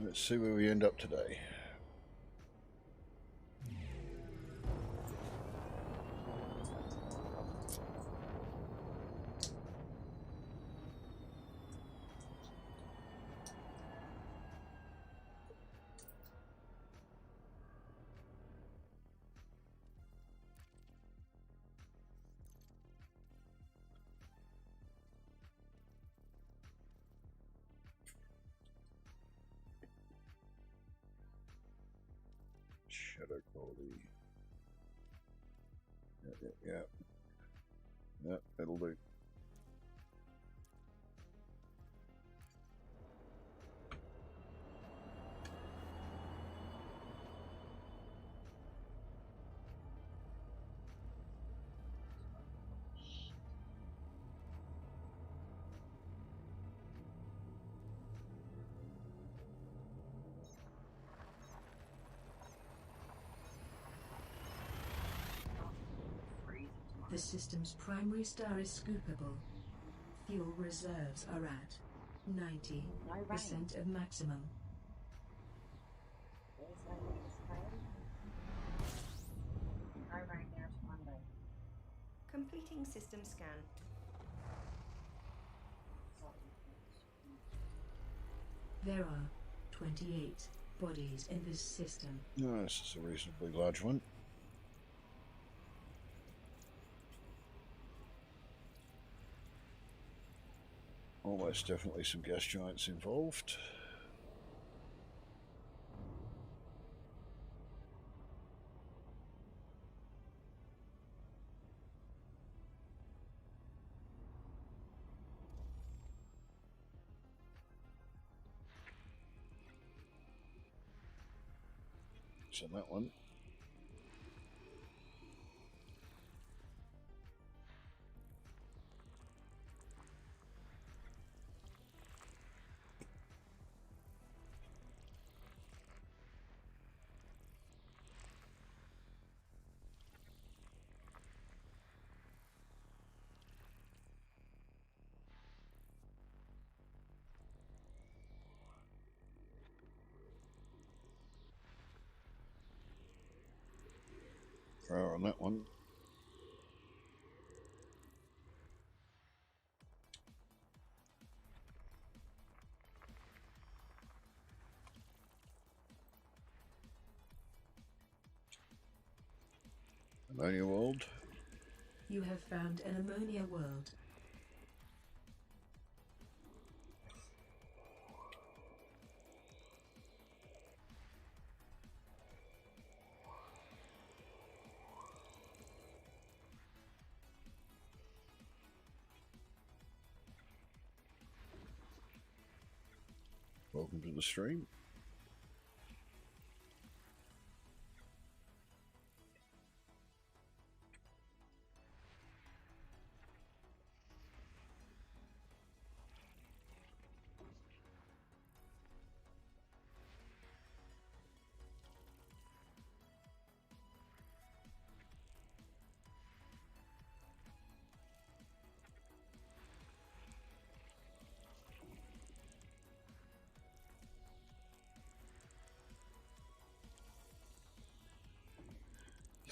Let's see where we end up today. Shadow quality. Yeah, that'll do. The system's primary star is scoopable. Fuel reserves are at 90% of maximum. No rain now to Monday. Completing system scan. There are 28 bodies in this system. No, this is a reasonably large one. Almost definitely some gas giants involved. So that one. Thrower on that one. Ammonia world. You have found an ammonia world. Welcome to the stream.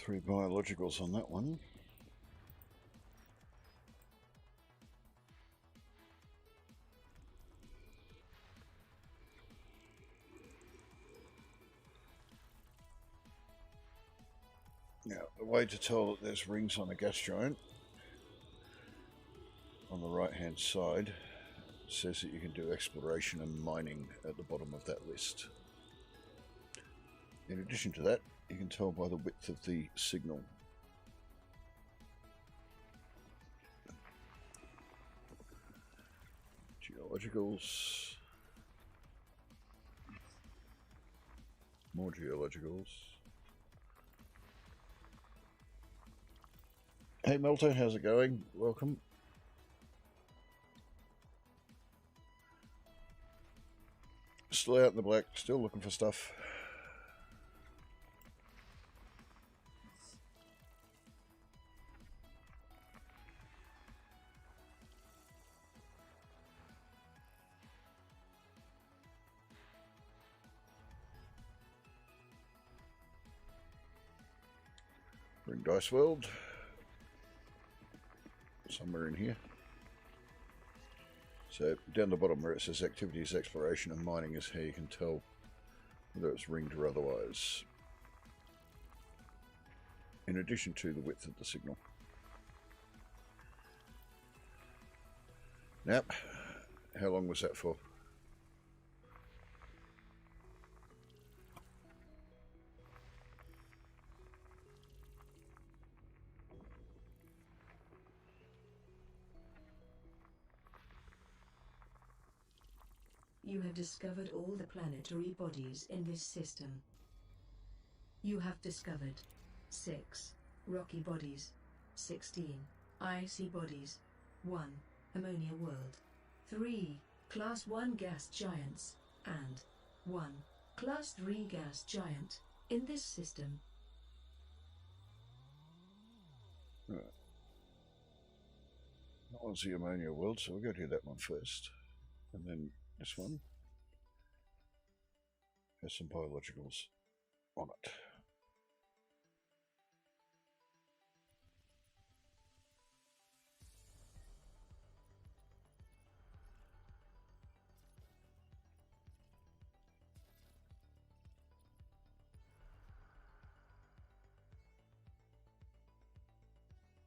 Three biologicals on that one. Now, the way to tell that there's rings on a gas giant, on the right hand side, says that you can do exploration and mining at the bottom of that list. In addition to that, you can tell by the width of the signal. Geologicals. More geologicals. Hey Melto, how's it going? Welcome. Still out in the black, still looking for stuff. Bring Dice World. Somewhere in here. So down the bottom where it says activities, exploration and mining is how you can tell whether it's ringed or otherwise. In addition to the width of the signal. Now, how long was that for? You have discovered all the planetary bodies in this system. You have discovered 6 rocky bodies, 16 icy bodies, 1 ammonia world, 3 Class 1 gas giants, and 1 Class 3 gas giant in this system. Right. That one's the ammonia world, so we'll go to that one first. And then this one has some biologicals on it.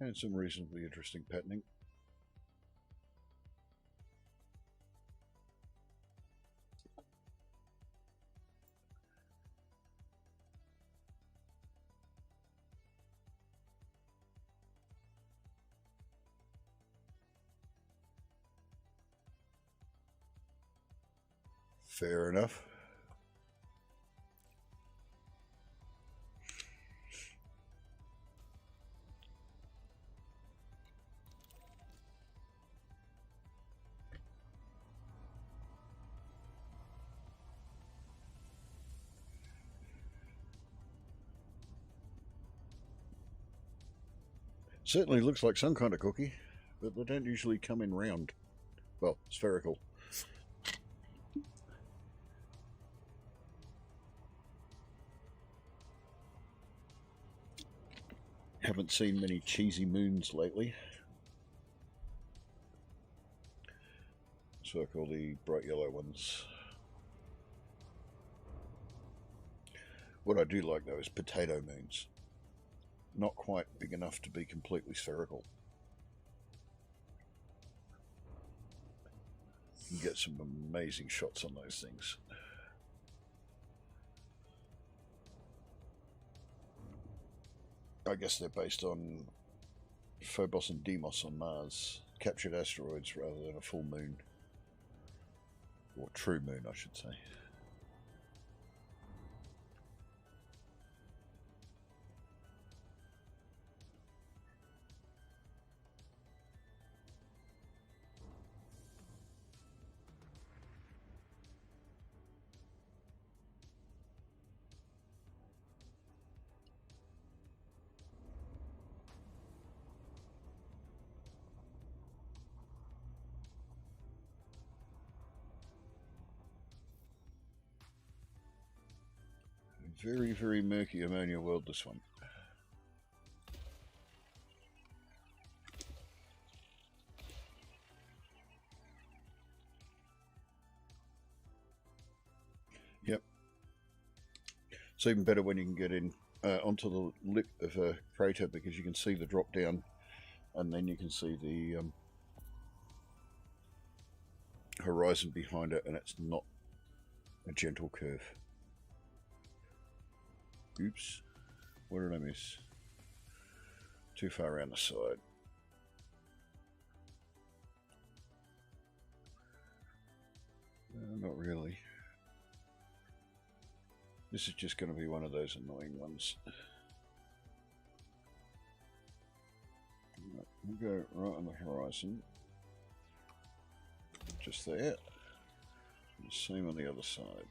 And some reasonably interesting patterning. Fair enough. Certainly looks like some kind of cookie, but they don't usually come in round. Well, spherical. Haven't seen many cheesy moons lately. Circle the bright yellow ones. What I do like though is potato moons. Not quite big enough to be completely spherical. You can get some amazing shots on those things. I guess they're based on Phobos and Deimos on Mars, captured asteroids rather than a full moon. Or true moon, I should say. Very, very murky ammonia world, this one. Yep. It's even better when you can get in onto the lip of a crater because you can see the drop down and then you can see the horizon behind it, and it's not a gentle curve. Oops, what did I miss? Too far around the side. Not really. This is just going to be one of those annoying ones. We'll go right on the horizon. Just there. And same on the other side.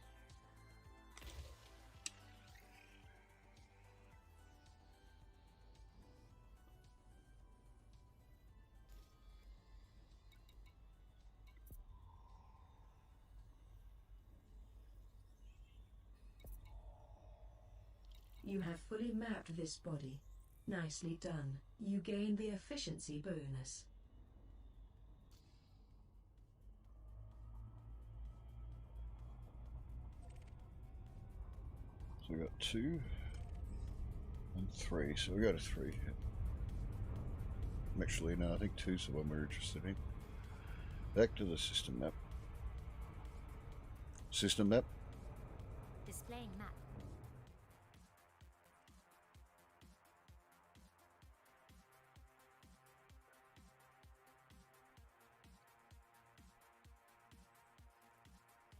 You have fully mapped this body. Nicely done. You gain the efficiency bonus. So we got 2 and 3, so we go to 3. Actually, no, I think 2's the one we're interested in. Back to the system map. System map. Displaying map.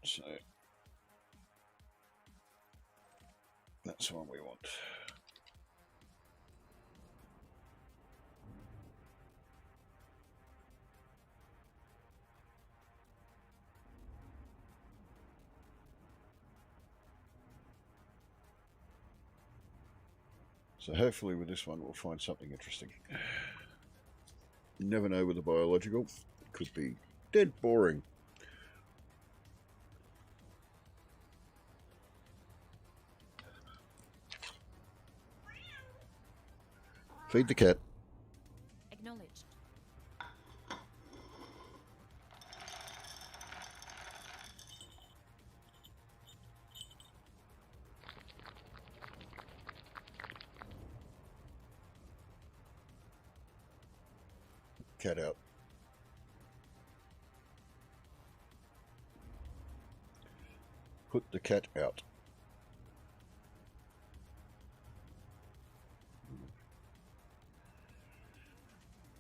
So that's what we want. So hopefully with this one we'll find something interesting. You never know with the biological. It could be dead boring. Feed the cat. Acknowledged. Cat out. Put the cat out.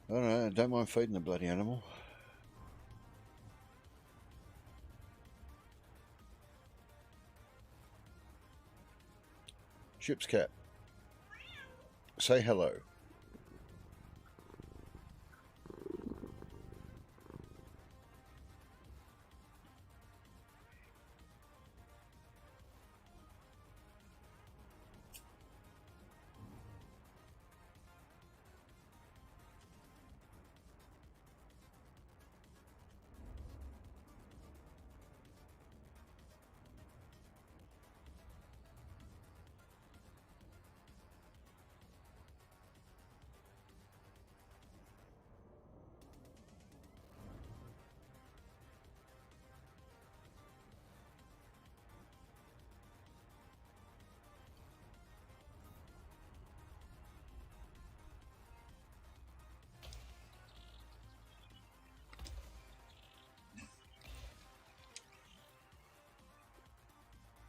I don't know, don't mind feeding the bloody animal. Ship's cat. Say hello.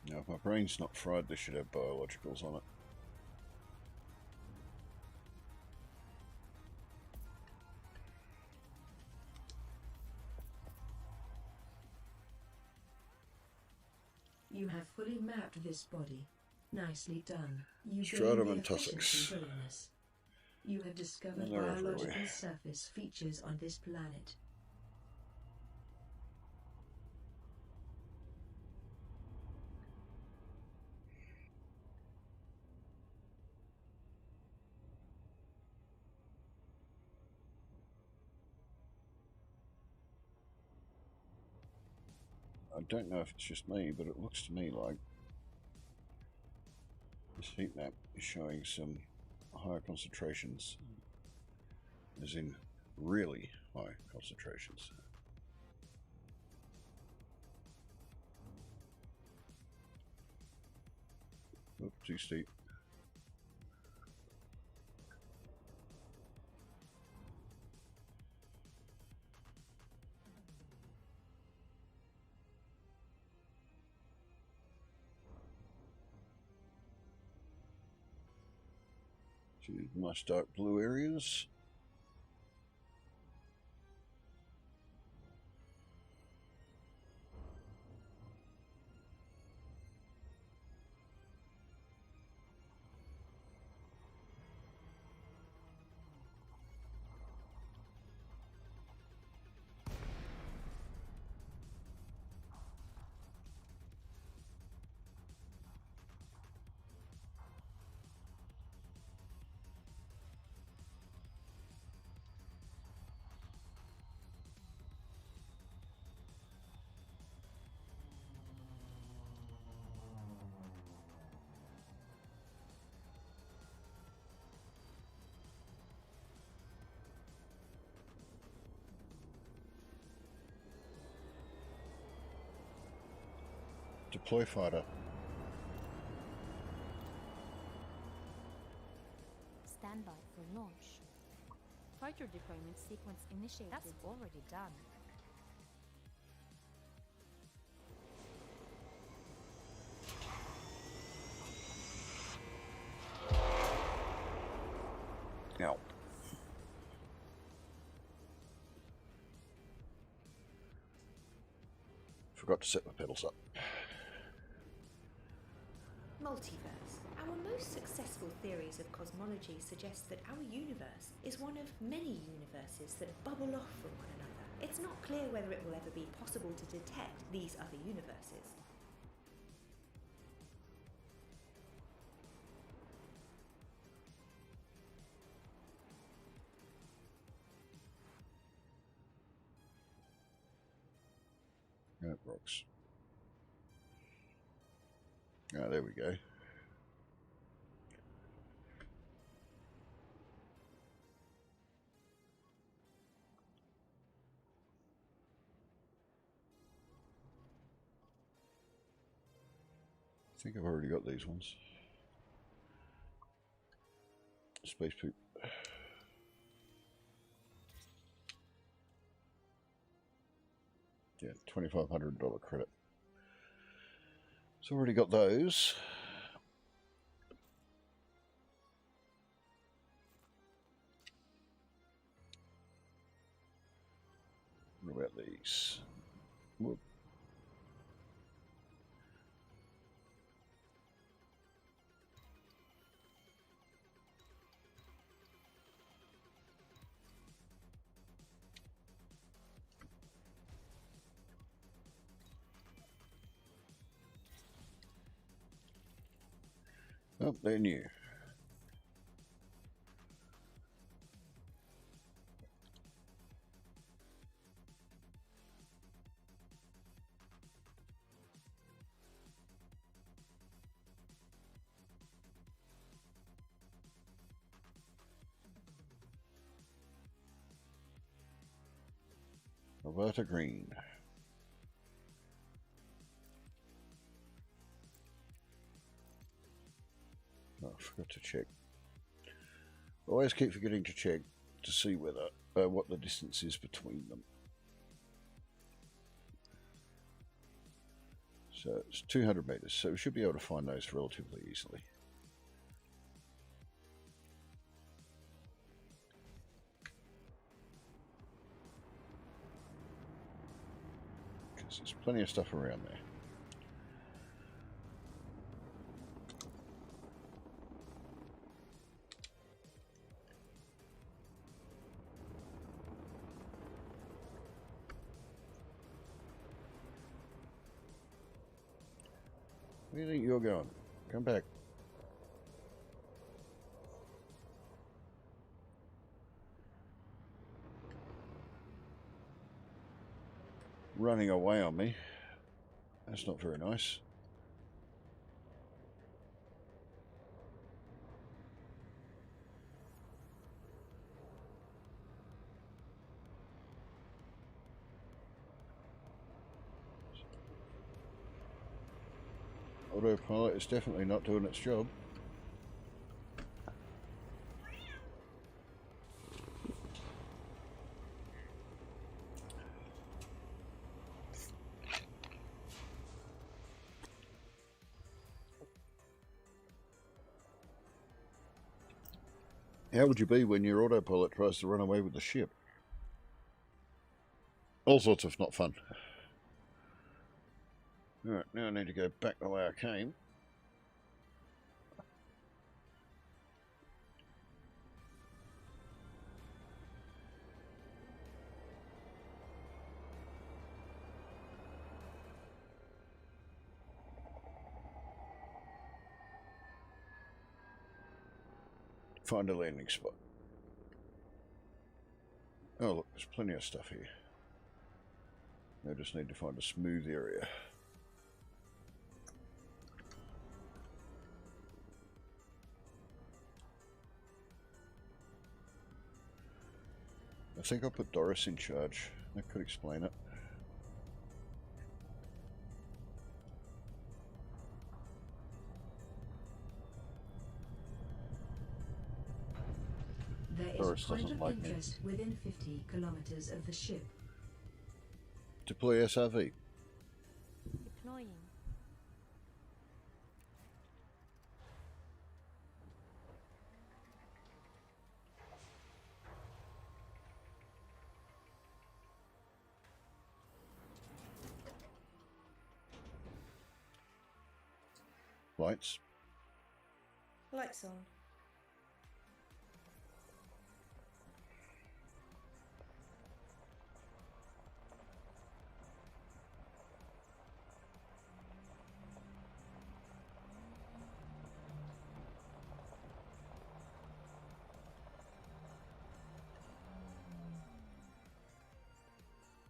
Now, if my brain's not fried, this should have biologicals on it. You have fully mapped this body. Nicely done. You Stratum gain and the tussocks. efficiency bonus. You have discovered And they're biological everywhere. surface features on this planet. I don't know if it's just me, but it looks to me like this heat map is showing some higher concentrations, as in really high concentrations. Oop, too steep. See, nice dark blue areas. Deploy fighter. Stand by for launch. Fighter deployment sequence initiated. That's already done. Now, forgot to set my pedals up. Multiverse. Our most successful theories of cosmology suggest that our universe is one of many universes that bubble off from one another. It's not clear whether it will ever be possible to detect these other universes. That rocks. Ah, there we go. I think I've already got these ones. Space poop. Yeah, $2,500 credit. So already got those. What about these? Whoop. Oh, they're new. Alberta Green. Oh, I forgot to check. I always keep forgetting to check to see whether what the distance is between them. So it's 200 meters, so we should be able to find those relatively easily. Because there's plenty of stuff around there. Where do you think you're going? Come back. Running away on me. That's not very nice. Autopilot is definitely not doing its job. How would you be when your autopilot tries to run away with the ship? All sorts of not fun. Alright, now I need to go back the way I came. Find a landing spot. Oh look, there's plenty of stuff here. I just need to find a smooth area. I think I'll put Doris in charge. That could explain it. forest Point doesn't of like me. interest within 50 kilometers of the ship. Deploy SRV. Deploying. Lights. Lights on.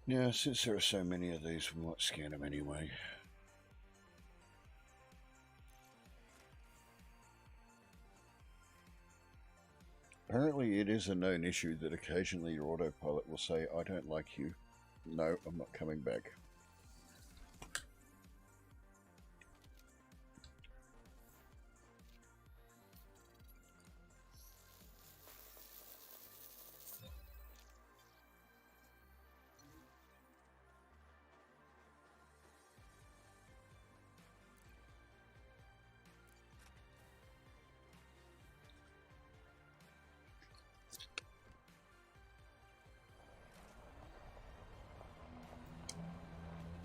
Yeah, since there are so many of these, we might scan them anyway. Apparently it is a known issue that occasionally your autopilot will say, I don't like you. No, I'm not coming back.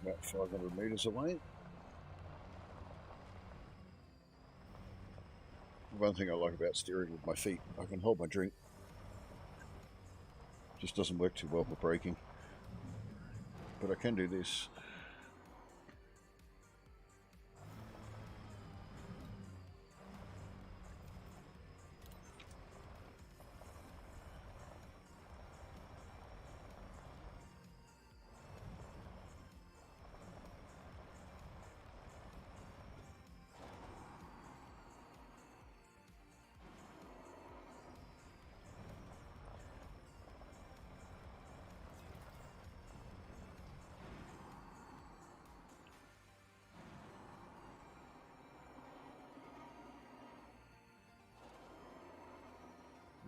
About 500 meters away. One thing I like about steering with my feet, I can hold my drink. Just doesn't work too well for braking. But I can do this.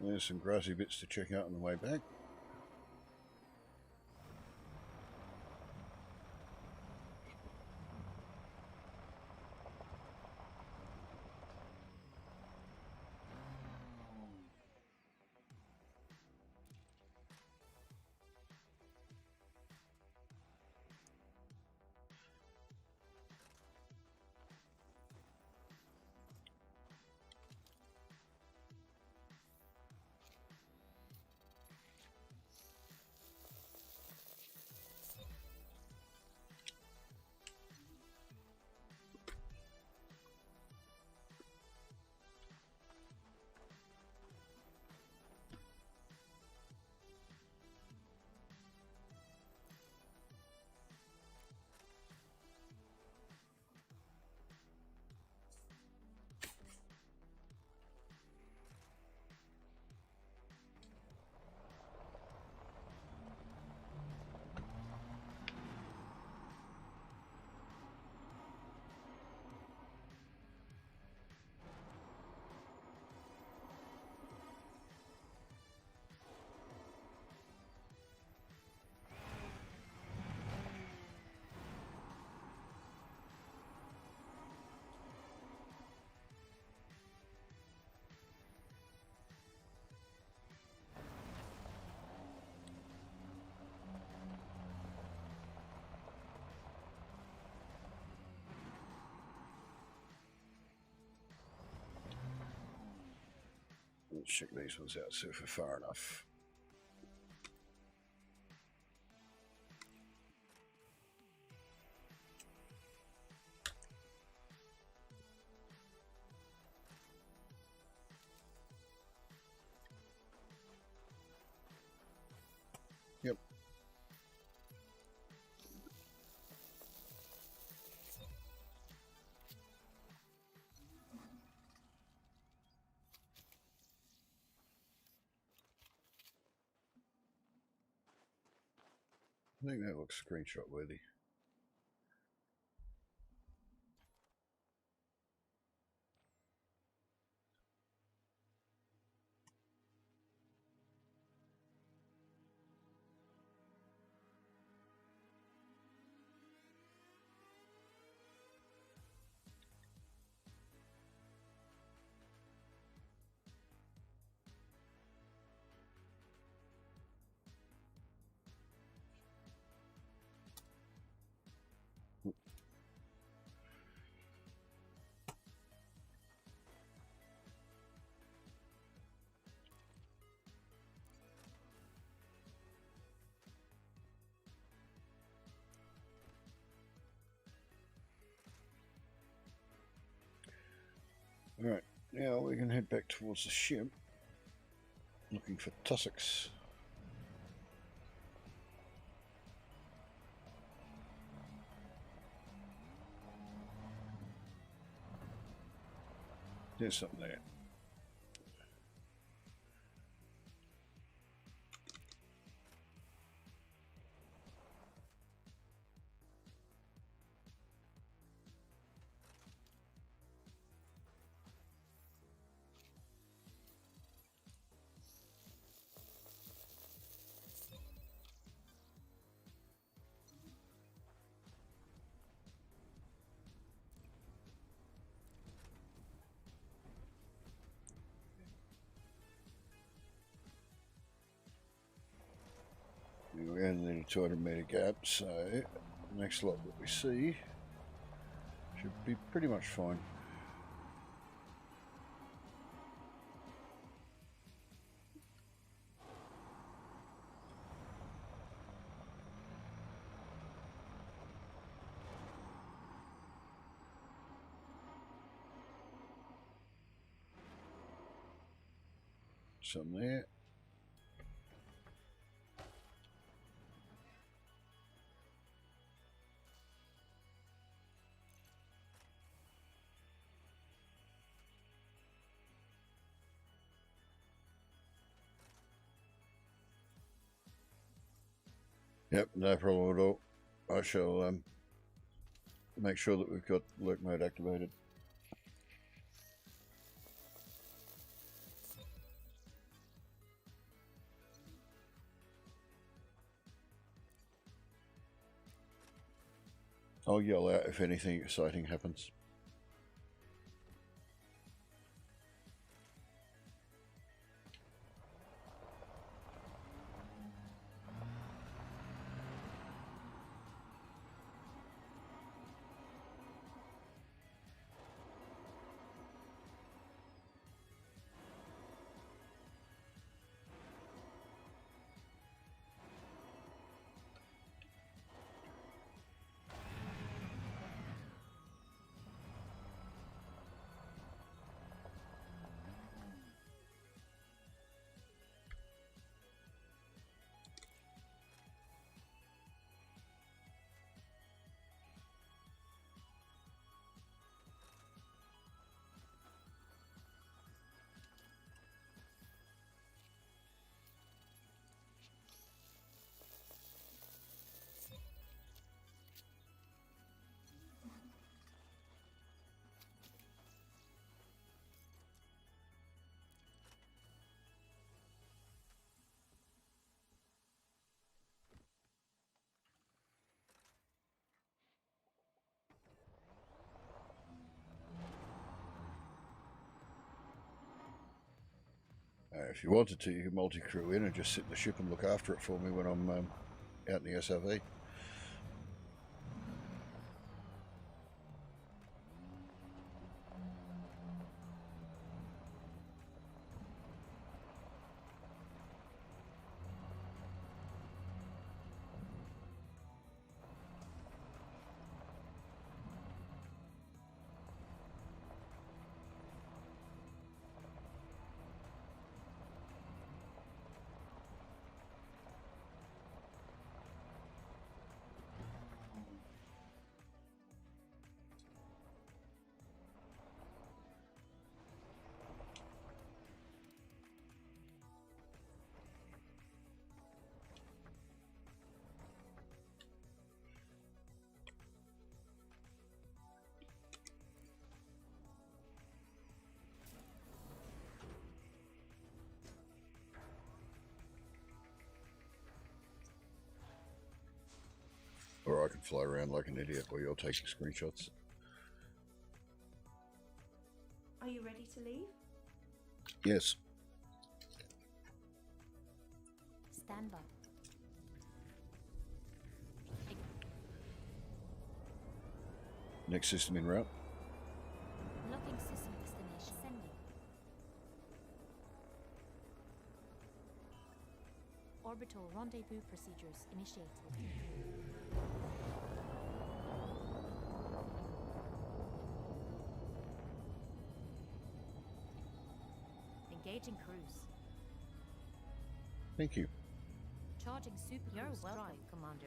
There's some grassy bits to check out on the way back. Let's check these ones out, see if we're far enough. Yep. I think that looks screenshot worthy. Now we can head back towards the ship, looking for tussocks. There's something there. We're in the 200-meter gap, so the next lot that we see should be pretty much fine. Some there. Yep, no problem at all. I shall make sure that we've got lurk mode activated. I'll yell out if anything exciting happens. If you wanted to, you could multi-crew in and just sit in the ship and look after it for me when I'm out in the SRV. Or I can fly around like an idiot while you're taking screenshots. Are you ready to leave? Yes. Stand by. Next system en route. Locking system destination. Sending. Orbital rendezvous procedures initiated. Engaging cruise. Thank you. Charging super You're cruise welcome, drive. Commander.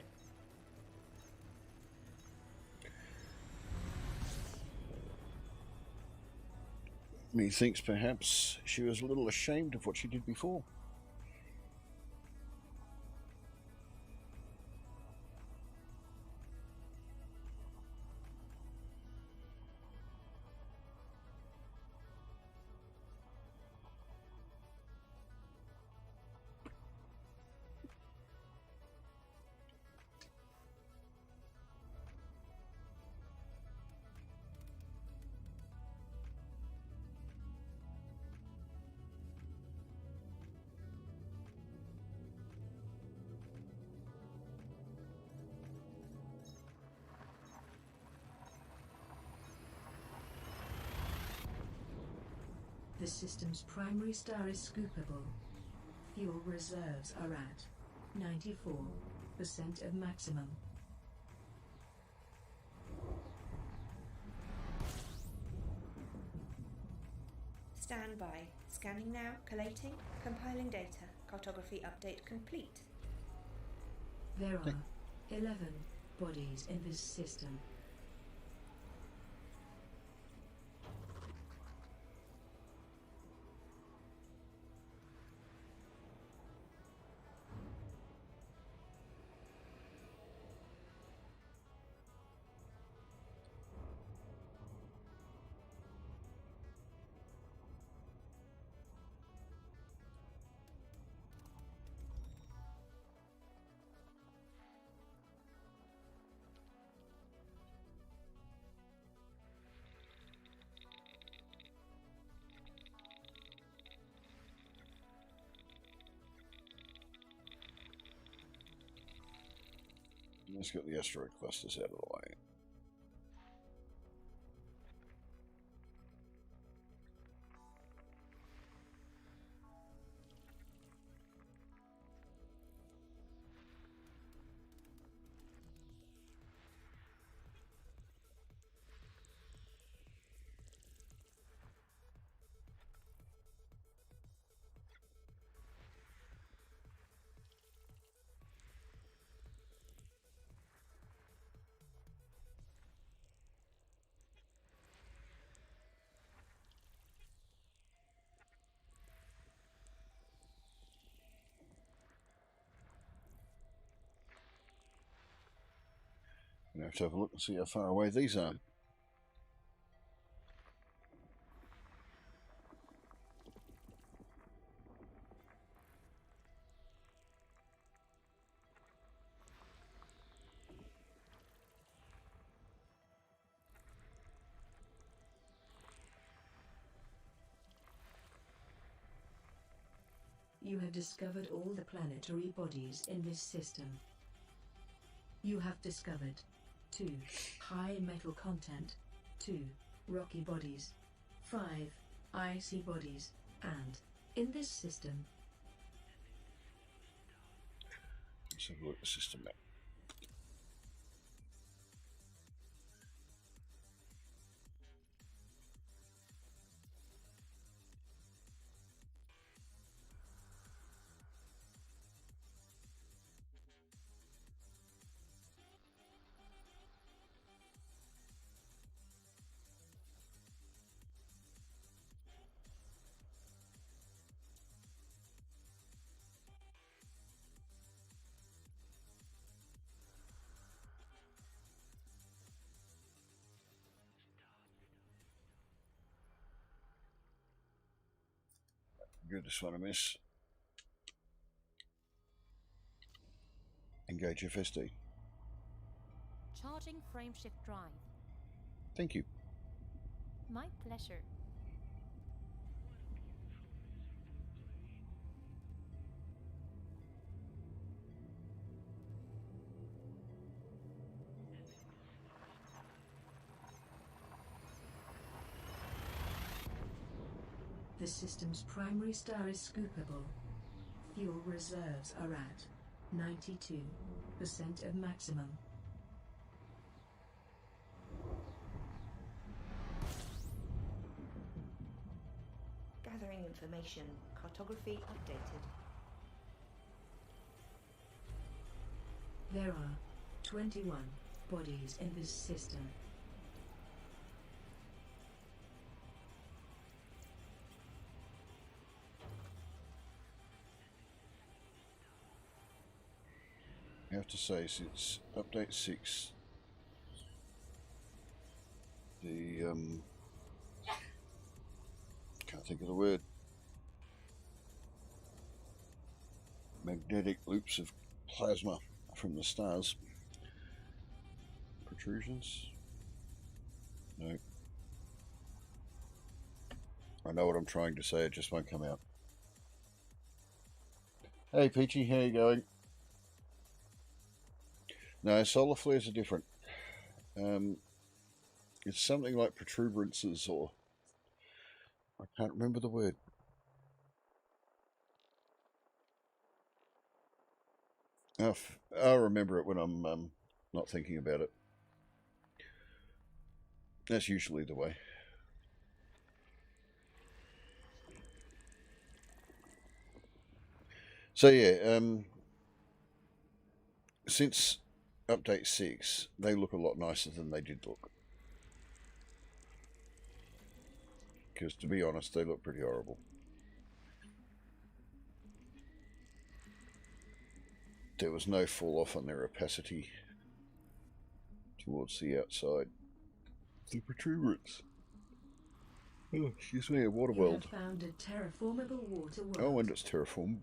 Methinks perhaps she was a little ashamed of what she did before. The system's primary star is scoopable. Fuel reserves are at 94% of maximum. Stand by. Scanning now. Collating. Compiling data. Cartography update complete. There are 11 bodies in this system. Let's get the asteroid clusters out of the way. We have to have a look and see how far away these are. You have discovered all the planetary bodies in this system. You have discovered 2 high metal content, 2 rocky bodies, 5 icy bodies, and in this system, Let's have a look at the system map. Good, this one I miss. Engage FSD. Charging frameshift drive. Thank you. My pleasure. the system's primary star is scoopable. Fuel reserves are at 92% of maximum. Gathering Gathering information. Cartography updated. There are 21 bodies in this system. I have to say, since update 6, the can't think of the word. Magnetic loops of plasma from the stars. Protrusions? No. I know what I'm trying to say, it just won't come out. Hey Peachy, how you going? No, solar flares are different. It's something like protuberances, or I can't remember the word. I'll remember it when I'm not thinking about it. That's usually the way. So yeah, since update 6, they look a lot nicer than they did look. Because to be honest, they look pretty horrible. There was no fall off on their opacity towards the outside. The protuberance. Oh, excuse me, a water world. You have found a terraformable water world. Oh, and it's terraformed.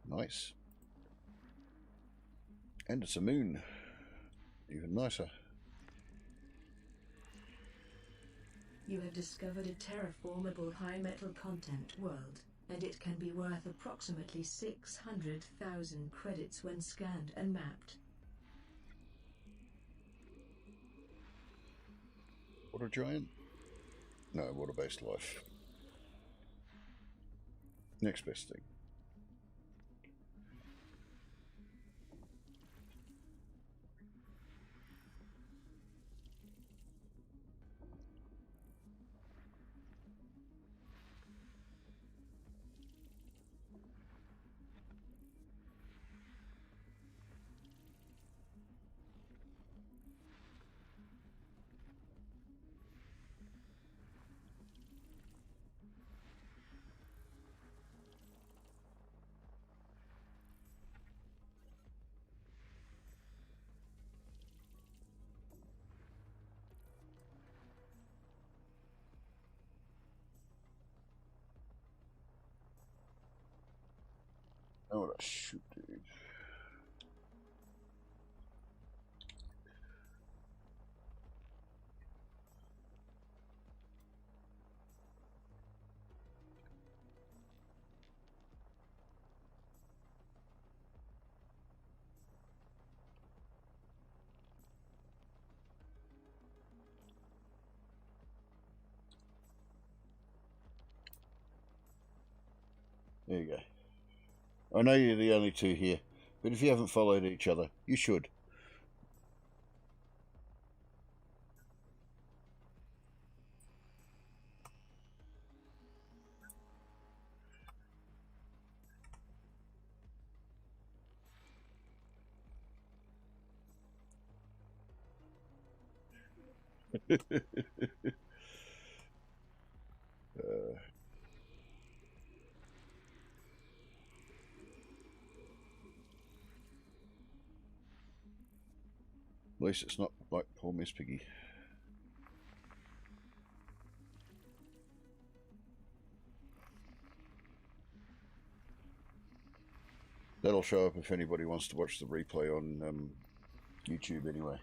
Nice. And it's a moon. Even nicer. You have discovered a terraformable high metal content world, and it can be worth approximately 600,000 credits when scanned and mapped. Water giant? No, water-based life. Next best thing. Oh, what I should do. There you go. I know you're the only two here, but if you haven't followed each other, you should. At least it's not like poor Miss Piggy. That'll show up if anybody wants to watch the replay on YouTube anyway.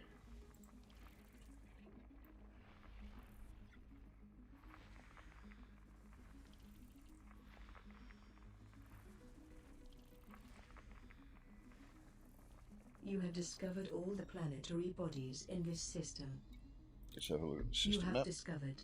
You have discovered all the planetary bodies in this system. Let's have a look at the system You have map. discovered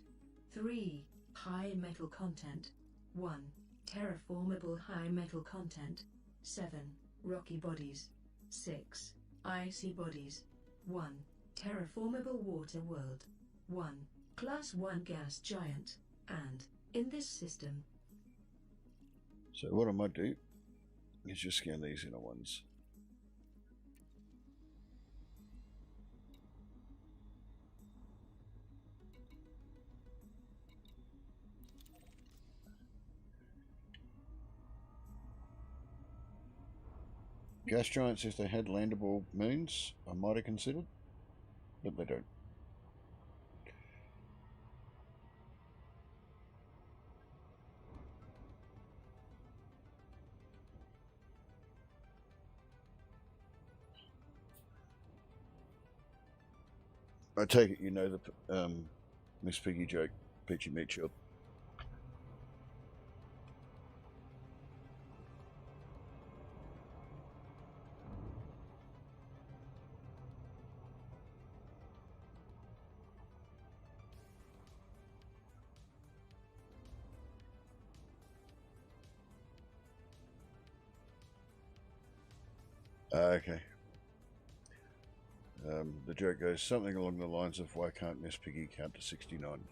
3 high metal content, 1 terraformable high metal content, 7 rocky bodies, 6 icy bodies, 1 terraformable water world, 1 class 1 gas giant, and, in this system, So what I might do is just scan these inner ones. Gas giants, if they had landable moons, I might have considered, but they don't. I take it you know the Miss Piggy joke, Peachy Meat Shop. Okay. The joke goes something along the lines of, why can't Miss Piggy count to 69?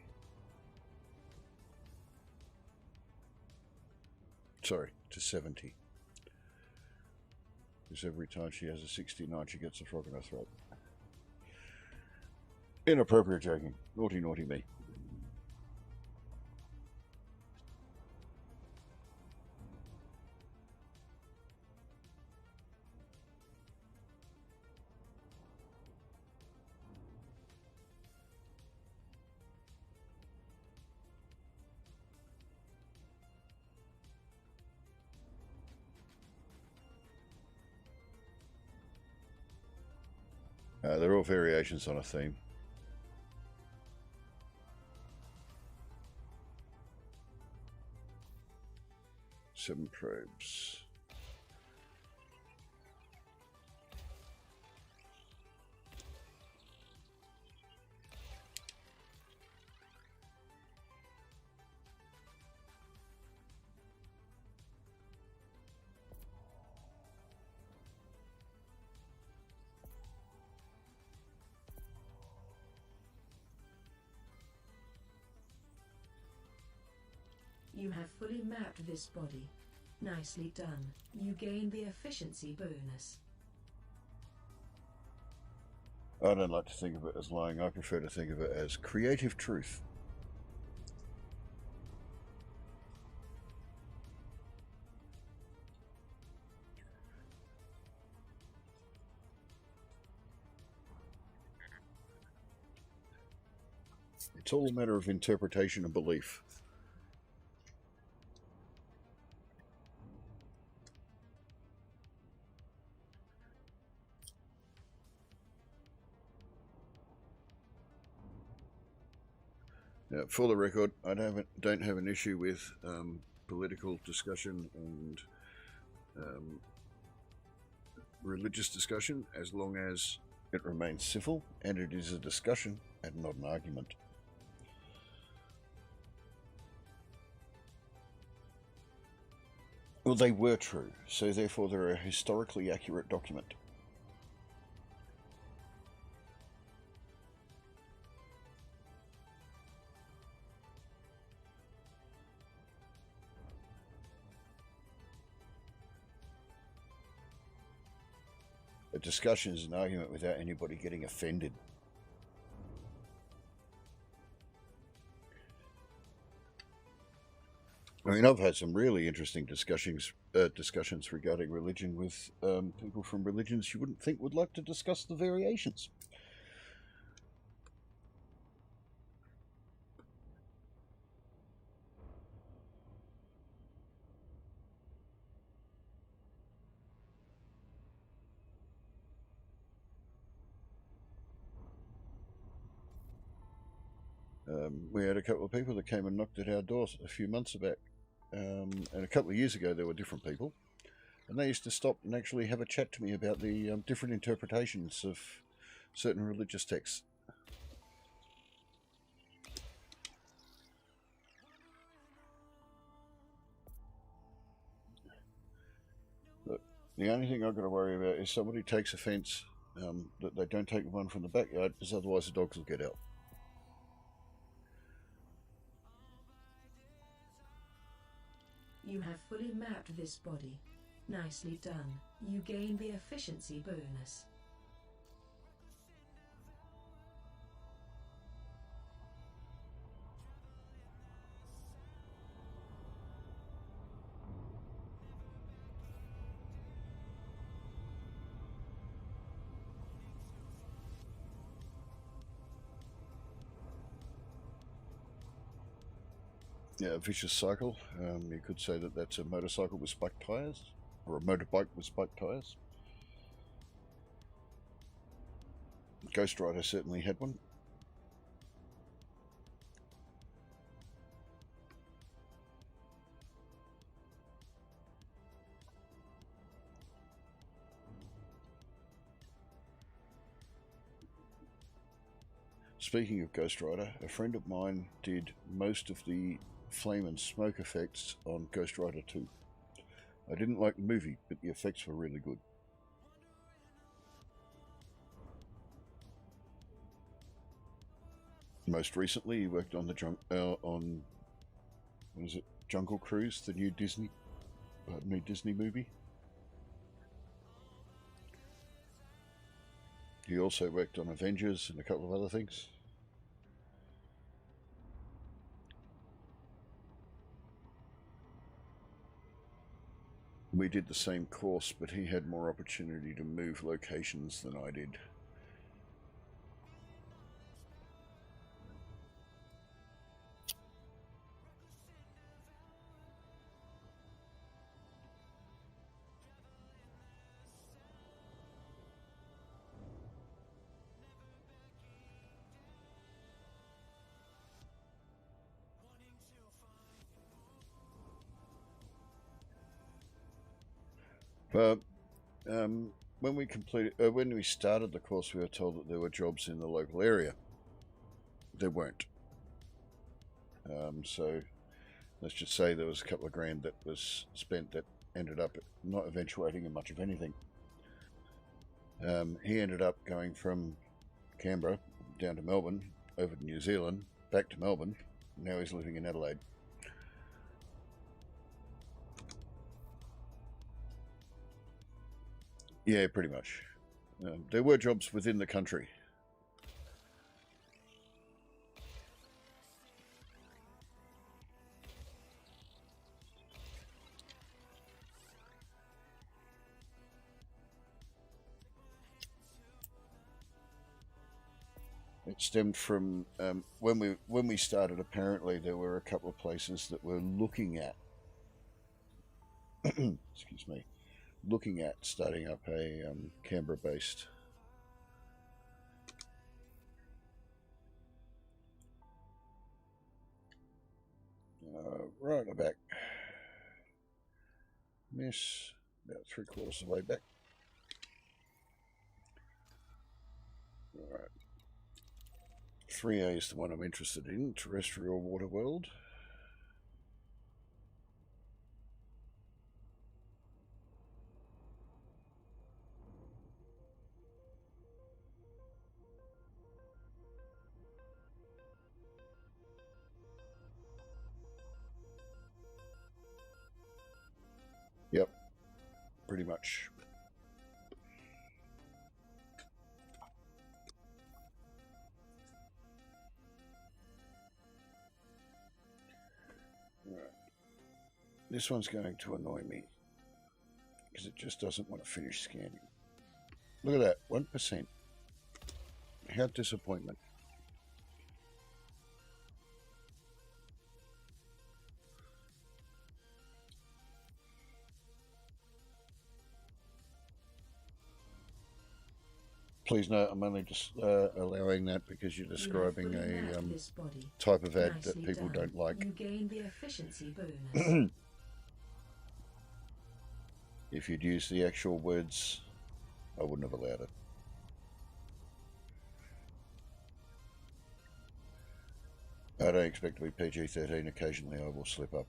Sorry, to 70. Because every time she has a 69, she gets a frog in her throat. Inappropriate joking. Naughty, naughty me. They're all variations on a theme. Seven probes. You have fully mapped this body. Nicely done. You gain the efficiency bonus. I don't like to think of it as lying. I prefer to think of it as creative truth. It's all a matter of interpretation and belief. Now, for the record, I don't have an issue with political discussion and religious discussion, as long as it remains civil and it is a discussion and not an argument. Well, they were true, so therefore they're a historically accurate document. A discussion is an argument without anybody getting offended. I mean, I've had some really interesting discussions regarding religion with people from religions you wouldn't think would like to discuss the variations. We had a couple of people that came and knocked at our doors a few months back. And a couple of years ago, there were different people. And they used to stop and actually have a chat to me about the different interpretations of certain religious texts. But the only thing I've got to worry about is somebody takes offence that they don't take one from the backyard, because otherwise the dogs will get out. You have fully mapped this body. Nicely done. You gain the efficiency bonus. Yeah, a vicious cycle. You could say that that's a motorcycle with spiked tyres, or a motorbike with spiked tyres. Ghost Rider certainly had one. Speaking of Ghost Rider, a friend of mine did most of the flame and smoke effects on Ghost Rider 2. I didn't like the movie, but the effects were really good. Most recently, he worked on what is it, Jungle Cruise, the new Disney movie. He also worked on Avengers and a couple of other things. We did the same course, but he had more opportunity to move locations than I did. But when we started the course, we were told that there were jobs in the local area. There weren't. So let's just say there was a couple of grand that was spent that ended up not eventuating in much of anything. He ended up going from Canberra down to Melbourne, over to New Zealand, back to Melbourne. Now he's living in Adelaide. Yeah, pretty much. There were jobs within the country. It stemmed from when we started. Apparently, there were a couple of places that were looking at, excuse me, looking at starting up a Canberra-based. Right back. Miss about 3/4 of the way back. All right. 3A is the one I'm interested in, terrestrial water world. Yep, pretty much. Right. This one's going to annoy me because it just doesn't want to finish scanning. Look at that, 1%. How disappointment. Please note, I'm only just allowing that because you're describing a type of ad that people don't like. You gain the efficiency bonus. If you'd used the actual words, I wouldn't have allowed it. I don't expect to be PG-13. Occasionally I will slip up.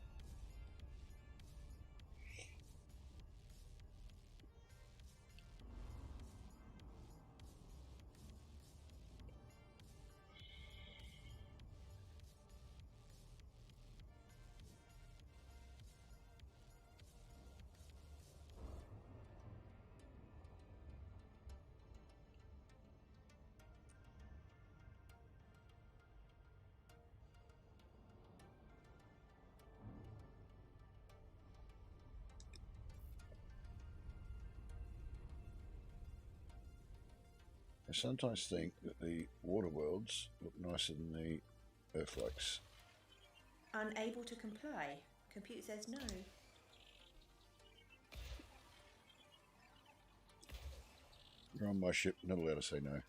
I sometimes think that the water worlds look nicer than the Earthlikes. Unable to comply. Computer says no. You're on my ship, not allowed to say no.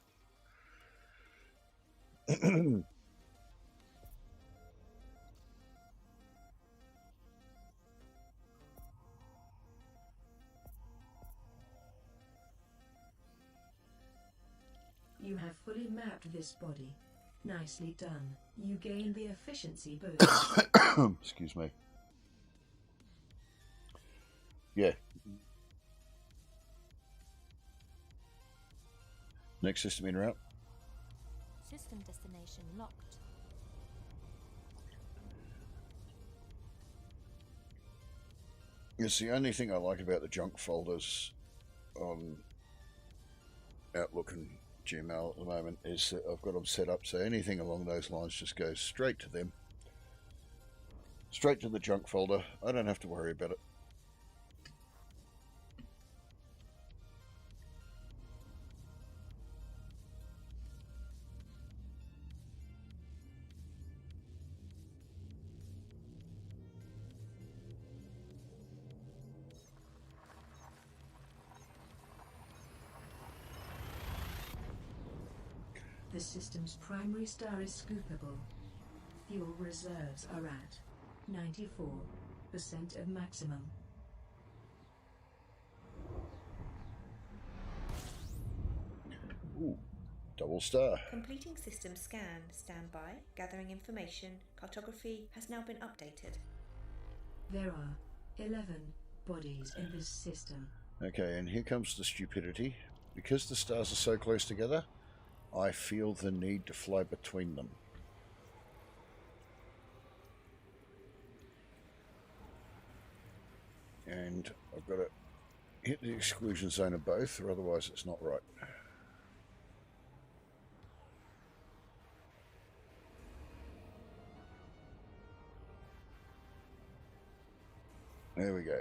You have fully mapped this body. Nicely done. You gain the efficiency boost. Excuse me. Yeah. Next system en route. System destination locked. It's the only thing I like about the junk folders on Outlook and Gmail at the moment is that I've got them set up so anything along those lines just goes straight to them. Straight to the junk folder. I don't have to worry about it. The system's primary star is scoopable. Fuel reserves are at 94% of maximum. Ooh, double star. Completing system scan. Standby. Gathering information. Cartography has now been updated. There are 11 bodies in this system. Okay, and here comes the stupidity. Because the stars are so close together, I feel the need to fly between them. And I've got to hit the exclusion zone of both, or otherwise it's not right. There we go.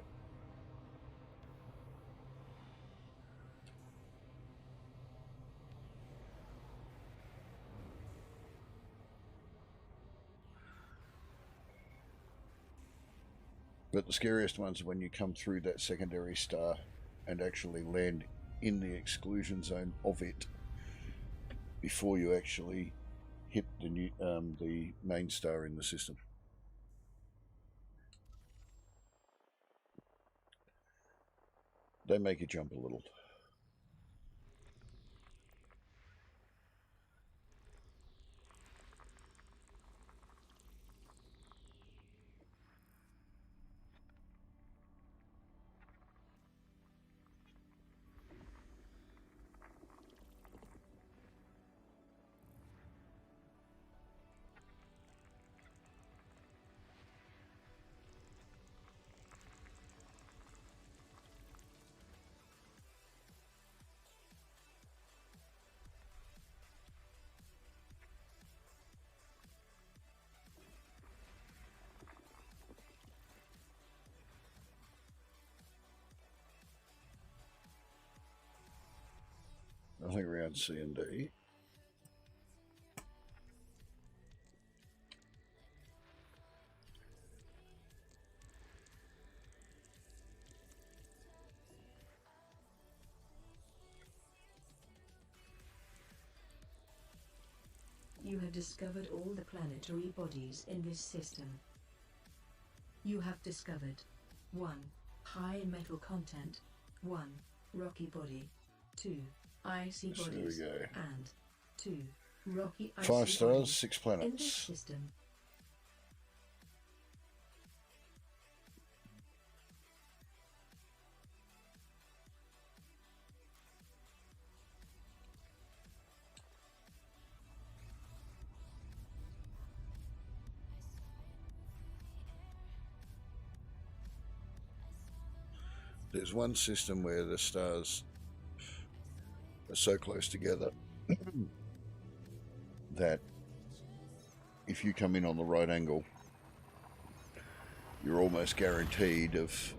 But the scariest ones are when you come through that secondary star and actually land in the exclusion zone of it before you actually hit the main star in the system. They make you jump a little. Nothing around C and D. You have discovered all the planetary bodies in this system. You have discovered 1. High metal content, 1. Rocky body, 2. Icy So bodies, there we go. and 2. Rocky icy 5 stars, bodies. 6 In this planets. system, There's one system where the stars are so close together that if you come in on the right angle, you're almost guaranteed of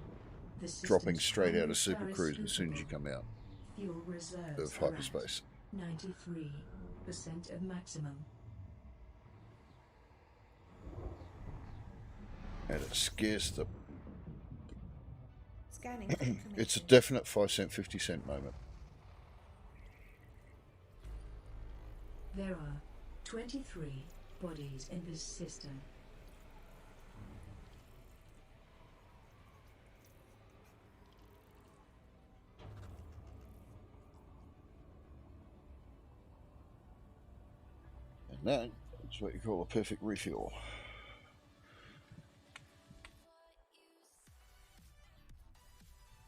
the system's dropping straight out primary of Super star is Cruise as soon as you scoopable. come out Fuel reserves of are at hyperspace. 93% of maximum. And it scares the... Scanning for information. It's a definite 5 cent, 50 cent moment. There are 23 bodies in this system. And that's what you call a perfect refuel.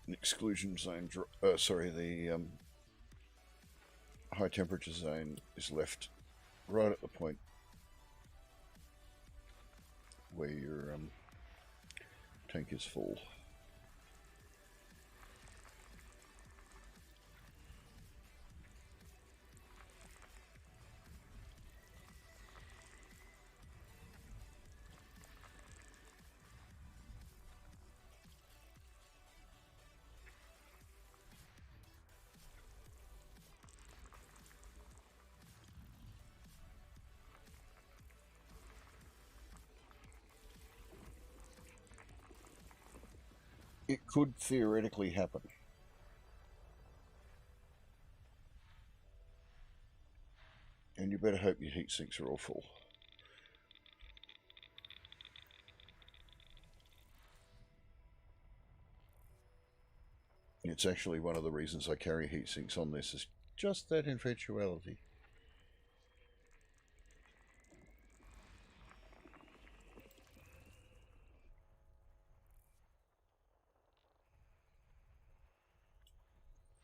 An exclusion zone, the high temperature zone is left right at the point where your tank is full. It could theoretically happen. And you better hope your heat sinks are all full. It's actually one of the reasons I carry heat sinks on this, is just that eventuality.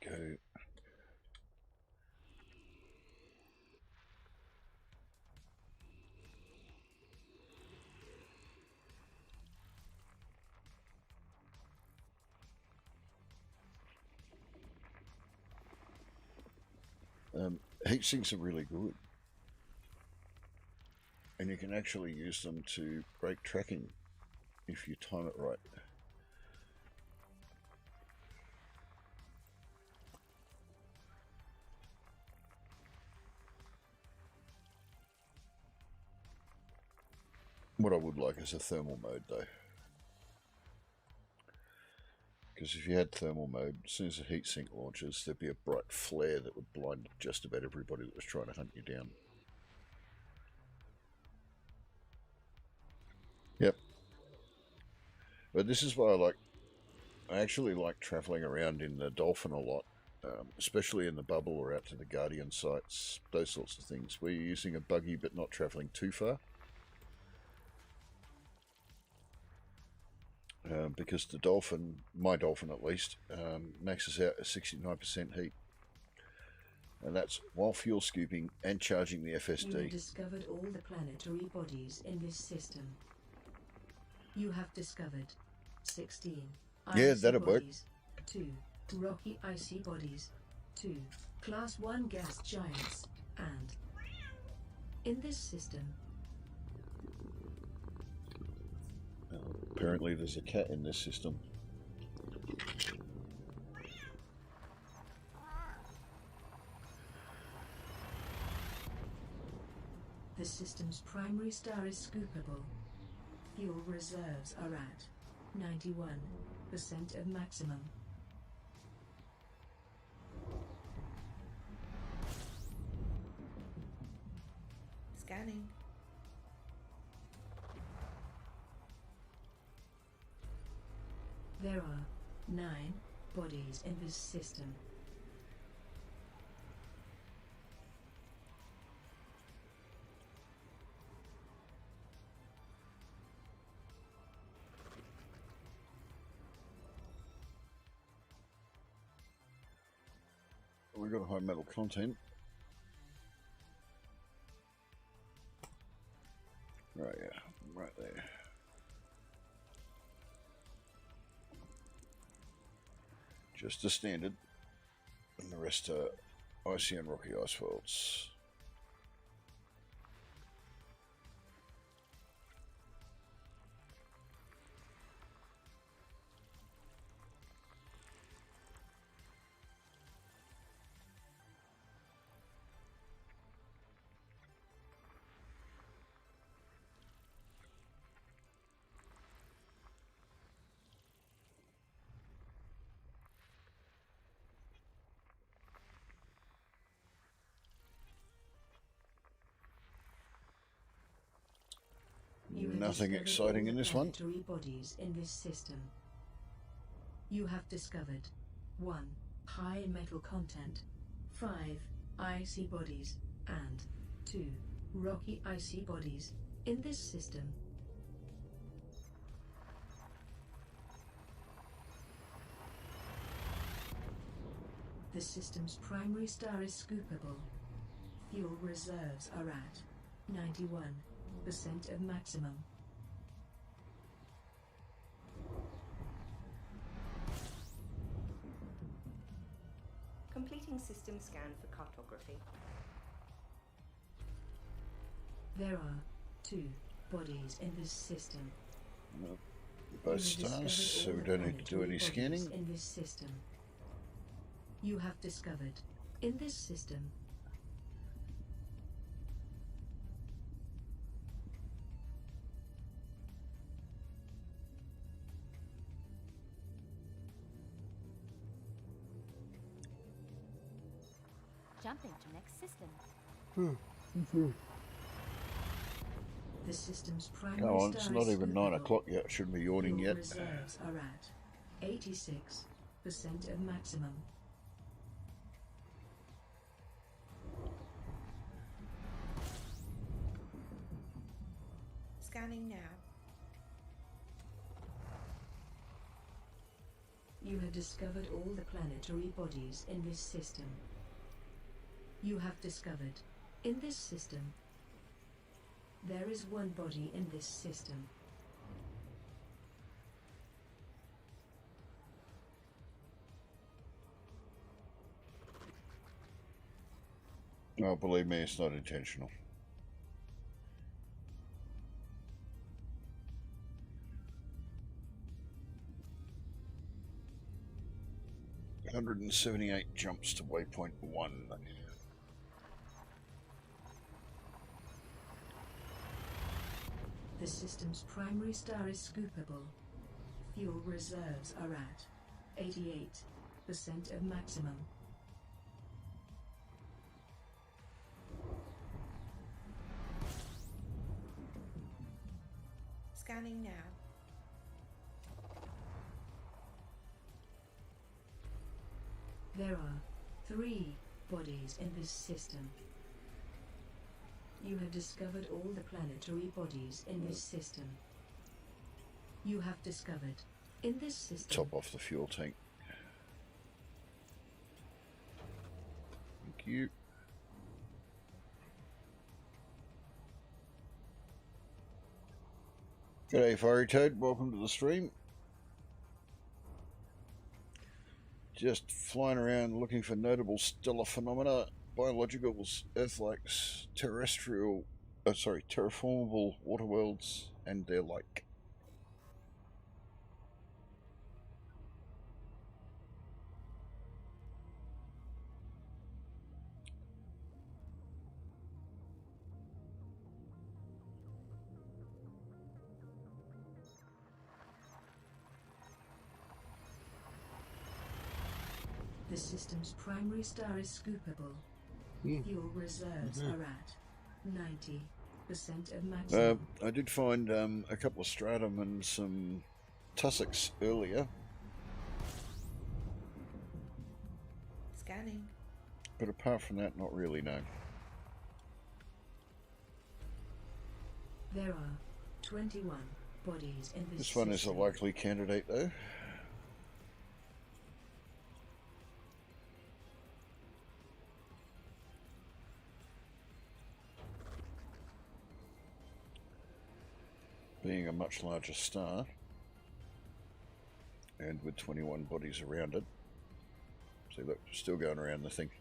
Go. Heat sinks are really good, and you can actually use them to break tracking if you time it right. What I would like is a thermal mode though, because if you had thermal mode, as soon as the heat sink launches, there'd be a bright flare that would blind just about everybody that was trying to hunt you down. Yep. But this is why I actually like travelling around in the Dolphin a lot, especially in the bubble or out to the Guardian sites, those sorts of things, where you're using a buggy but not travelling too far. Because the Dolphin, my Dolphin at least, maxes out at 69% heat. And that's while fuel scooping and charging the FSD. You have discovered all the planetary bodies in this system. You have discovered 16 Yeah, icy that'll work. bodies, 2 rocky icy bodies, 2 Class 1 gas giants, and in this system, Apparently there's a cat in this system. the system's primary star is scoopable. Fuel reserves are at 91% of maximum. Scanning. There are 9 bodies in this system. We've got high metal content. Right, yeah, right there. Just a standard, and the rest are icy and rocky ice worlds. Nothing discovered exciting all in the this one. planetary bodies in this system. You have discovered 1. High metal content, 5. Icy bodies, and 2. Rocky icy bodies in this system. The system's primary star is scoopable. Fuel reserves are at 91% of maximum. Completing system scan for cartography. There are 2 bodies in this system. Well, You both have stars, discovered so all we the don't need to do planetary any bodies scanning. in this system. You have discovered in this system. Jumping to next system. The system's primary Go on, star it's is not even 9 scoopable. o'clock yet. Shouldn't be yawning Fuel yet. reserves are at 86% of maximum. Scanning now. You have discovered all the planetary bodies in this system. You have discovered in this system. There is 1 body in this system. Oh, believe me, it's not intentional. $178 jumps to waypoint 1. The system's primary star is scoopable. Fuel reserves are at 88% of maximum. Scanning now. There are 3 bodies in this system. You have discovered all the planetary bodies in this system. You have discovered in this system. Top off the fuel tank. Thank you. G'day, Fiery Toad. Welcome to the stream. Just flying around looking for notable stellar phenomena, biologicals, Earth-like, terraformable water worlds, and their like. The system's primary star is scoopable. Fuel reserves are at 90% of maximum. I did find a couple of stratum and some tussocks earlier, Scanning. but apart from that, not really, no. There are 21 bodies in this This one is a system. likely candidate, though. Being a much larger star, and with 21 bodies around it. See, look, still going around the thing.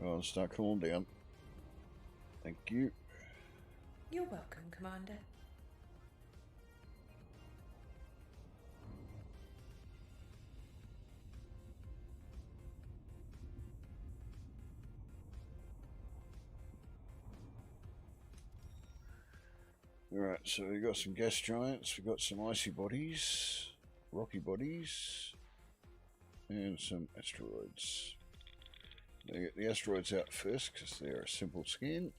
Oh, start cooling down. Thank you. You're welcome, Commander. Alright, so we've got some gas giants, we've got some icy bodies, rocky bodies, and some asteroids. Get the asteroids out first because they're a simple scan.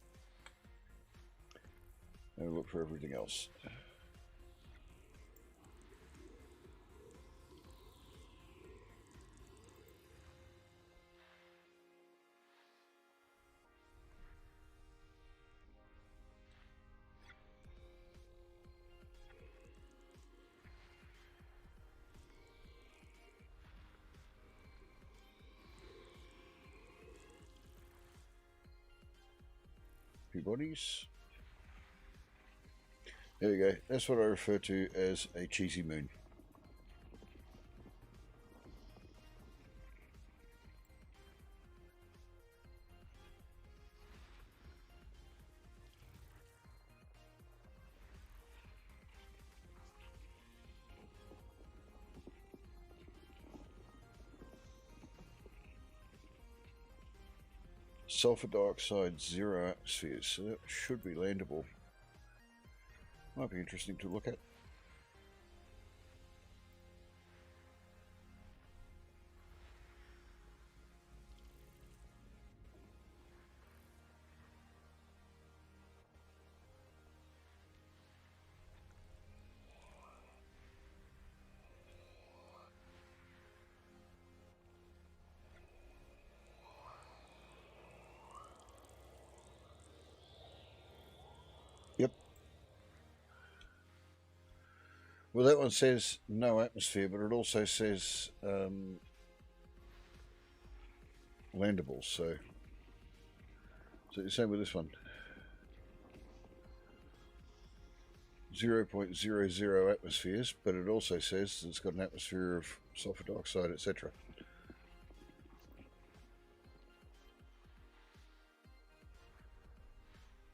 And look for everything else. Few bodies. There we go. That's what I refer to as a cheesy moon. Sulfur dioxide, 0 atmospheres, so that should be landable. Might be interesting to look at. Yep. Well, that one says no atmosphere, but it also says landable, so the same with this one. 0.00 atmospheres, but it also says it's got an atmosphere of sulfur dioxide, etc.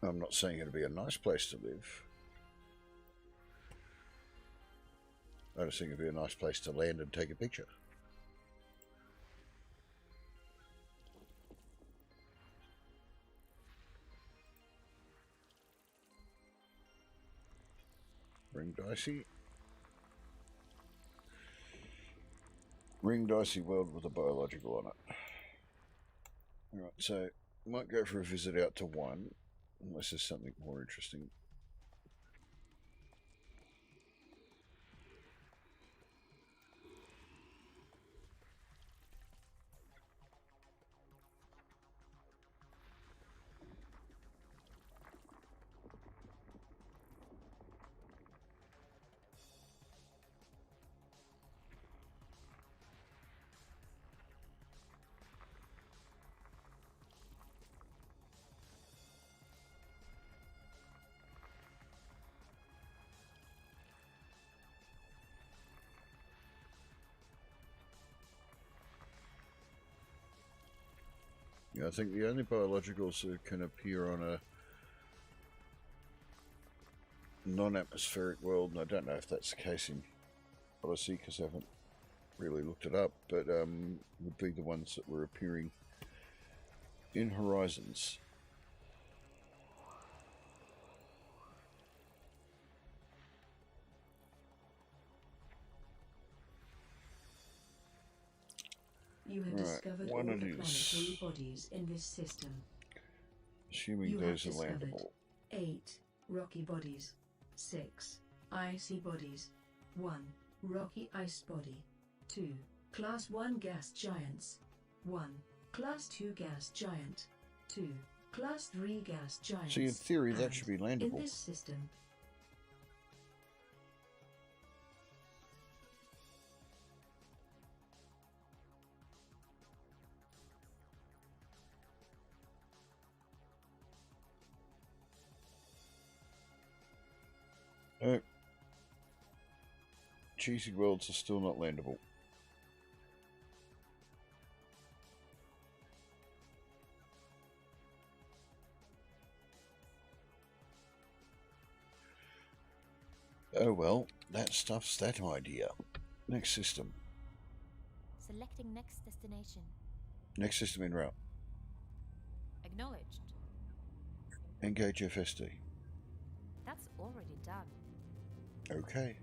I'm not saying it'll be a nice place to live. I just think it'd be a nice place to land and take a picture. Ring dicey. Ring dicey world with a biological on it. Alright, so might go for a visit out to 1, unless there's something more interesting. Yeah, I think the only biologicals that can appear on a non-atmospheric world, and I don't know if that's the case in Odyssey because I haven't really looked it up, but would be the ones that were appearing in Horizons. You have discovered all the planetary bodies in this system. Assuming those are landable. 8 rocky bodies, 6 icy bodies, 1 rocky ice body, 2 Class 1 gas giants, 1 Class 2 gas giant, 2 Class 3 gas giants. See, in theory, that should be landable. In this system, No. Cheesy worlds are still not landable. Oh well, that stuff's that idea. Next system. Selecting next destination. Next system en route. Acknowledged. Engage FSD. That's already done. Okay.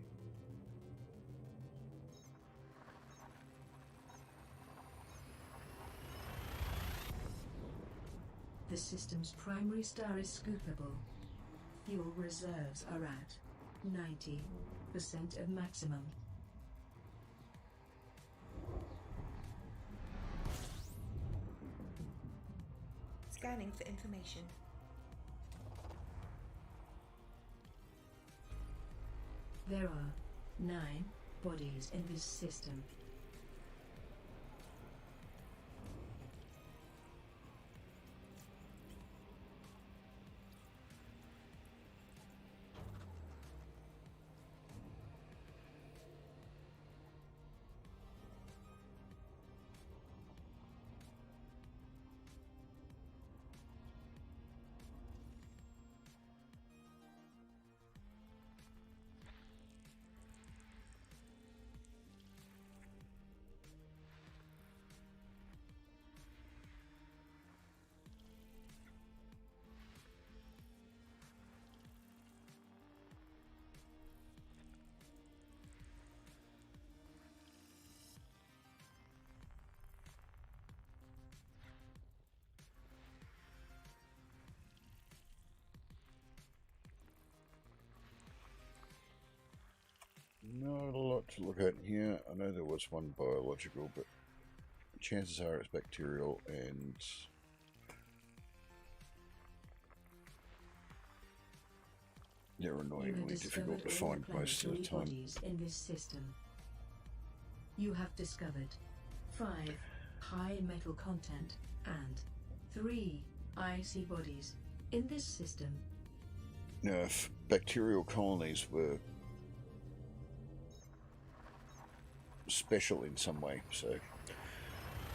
The system's primary star is scoopable. Fuel reserves are at 90% of maximum. Scanning for information. There are 9 bodies in this system. Not a lot to look at here. I know there was one biological, but chances are it's bacterial, and they're annoyingly difficult to find most of the time. Bodies in this system. You have discovered 5 high metal content and 3 icy bodies in this system. Now, if bacterial colonies were special in some way, so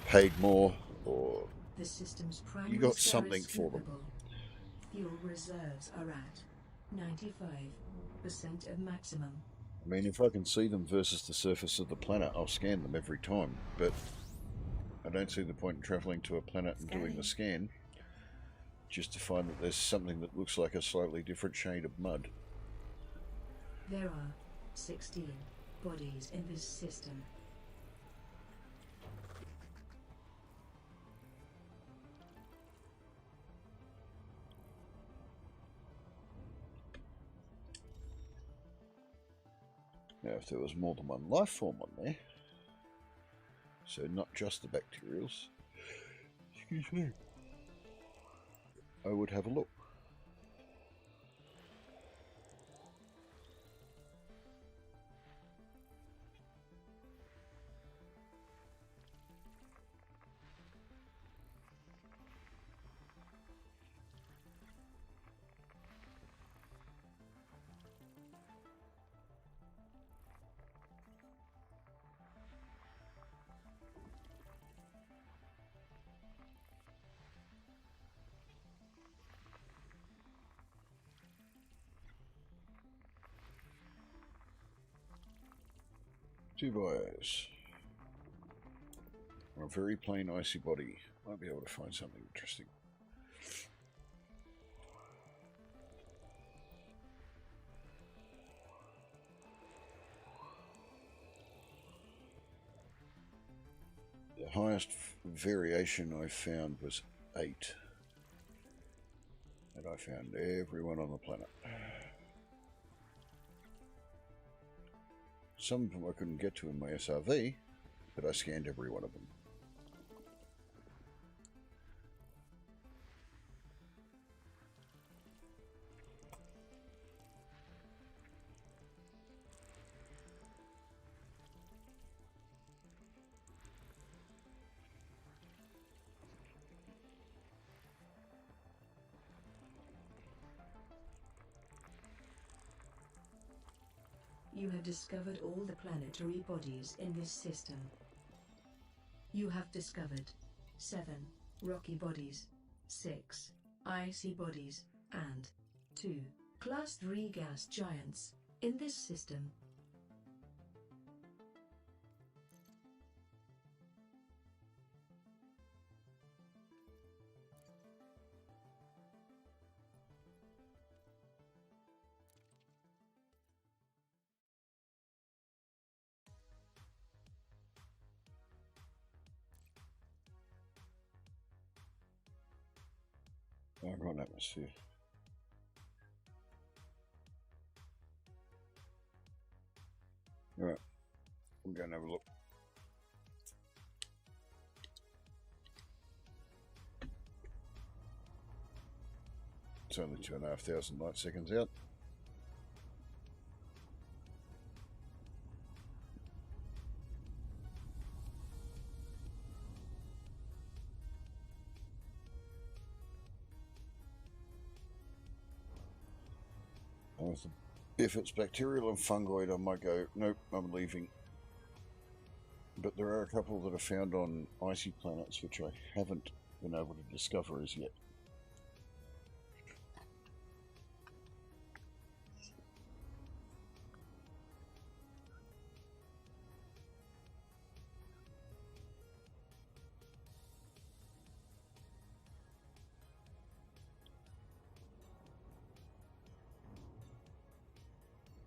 paid more, or the system's primary you got star something is for them. scoopable. Fuel reserves are at 95% of maximum. I mean, if I can see them versus the surface of the planet, I'll scan them every time, but I don't see the point in travelling to a planet and doing the scan just to find that there's something that looks like a slightly different shade of mud. There are 16 bodies in this system. Now, if there was more than one life form on there, so not just the bacterials, excuse me, I would have a look. Two bios. On a very plain icy body. Might be able to find something interesting. The highest variation I found was 8. And I found everyone on the planet. Some of them I couldn't get to in my SRV, but I scanned every one of them. You have discovered all the planetary bodies in this system. You have discovered 7 rocky bodies, 6 icy bodies, and 2 Class 3 gas giants in this system. Overall atmosphere. Alright, I'm going to have a look. It's only 2,500 light seconds out. If it's bacterial and fungoid, I might go, nope, I'm leaving. But there are a couple that are found on icy planets which I haven't been able to discover as yet.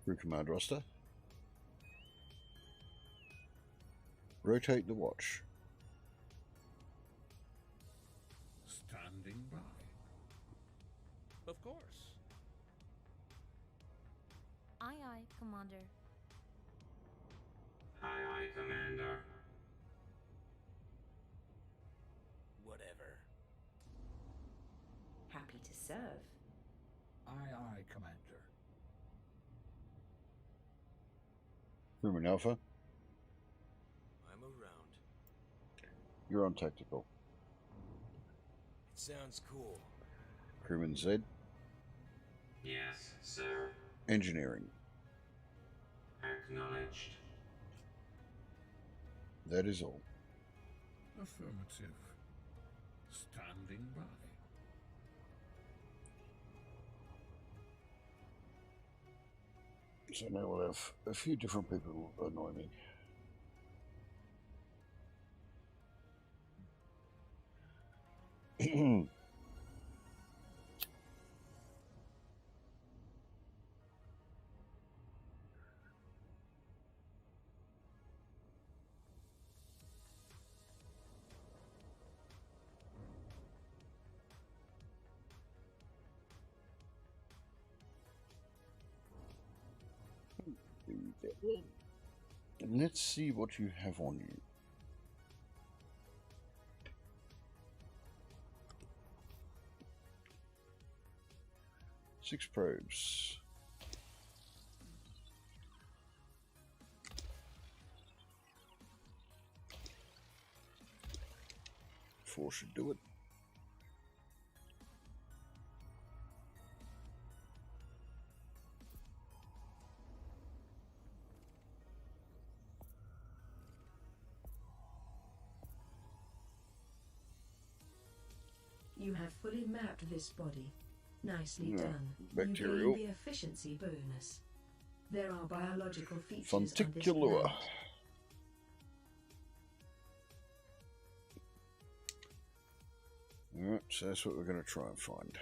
Crew command roster. Rotate the watch. Standing by. Of course. Aye, aye, Commander. Aye, aye, Commander. Whatever. Happy to serve. Aye, aye, Commander. Crewman Alpha, I'm around. you're on tactical. It sounds cool. Crewman Z, Yes, sir. engineering. Acknowledged. That is all. Affirmative. Standing by. So now we'll have a few different people who annoy me. Let's see what you have on you. Six probes. 4 should do it. You have fully mapped this body. Nicely Yeah, done. bacterial. You gain the efficiency bonus. There are biological features on this Fonticular. planet. Alright, so that's what we're going to try and find.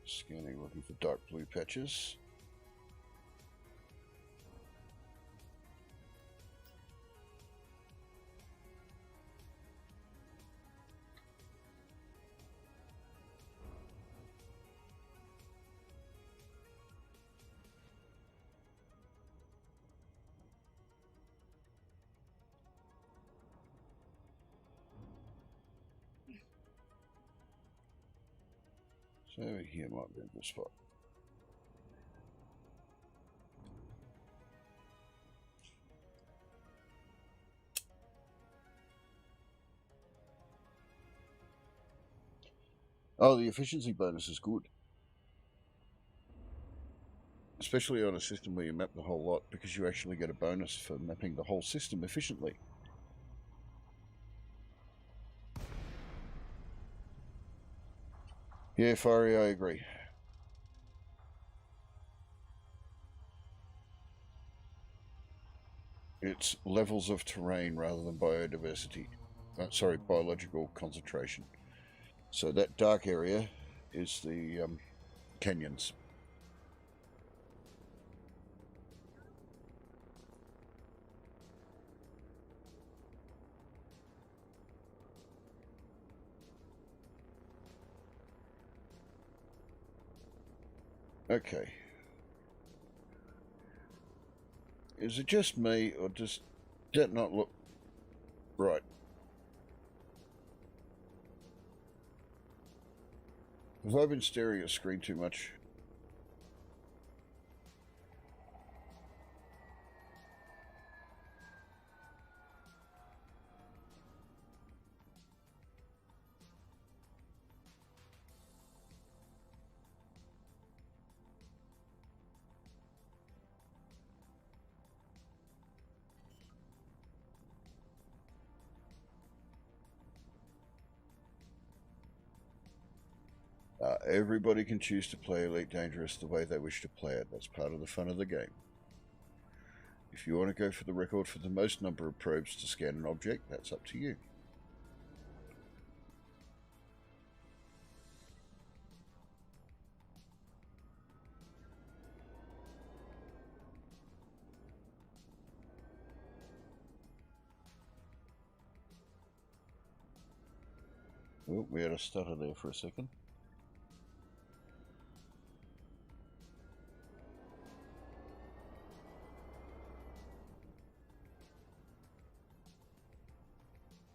Scanning, looking for dark blue patches. So over here might be a good spot. Oh, the efficiency bonus is good. Especially on a system where you map the whole lot, because you actually get a bonus for mapping the whole system efficiently. Yeah, Fiery, I agree. It's levels of terrain rather than biodiversity. Sorry, biological concentration. So that dark area is the canyons. Okay. Is it just me, or does that not look right? Have I been staring at a screen too much? Everybody can choose to play Elite Dangerous the way they wish to play it. That's part of the fun of the game. If you want to go for the record for the most number of probes to scan an object, that's up to you. Oh, we had a stutter there for a second.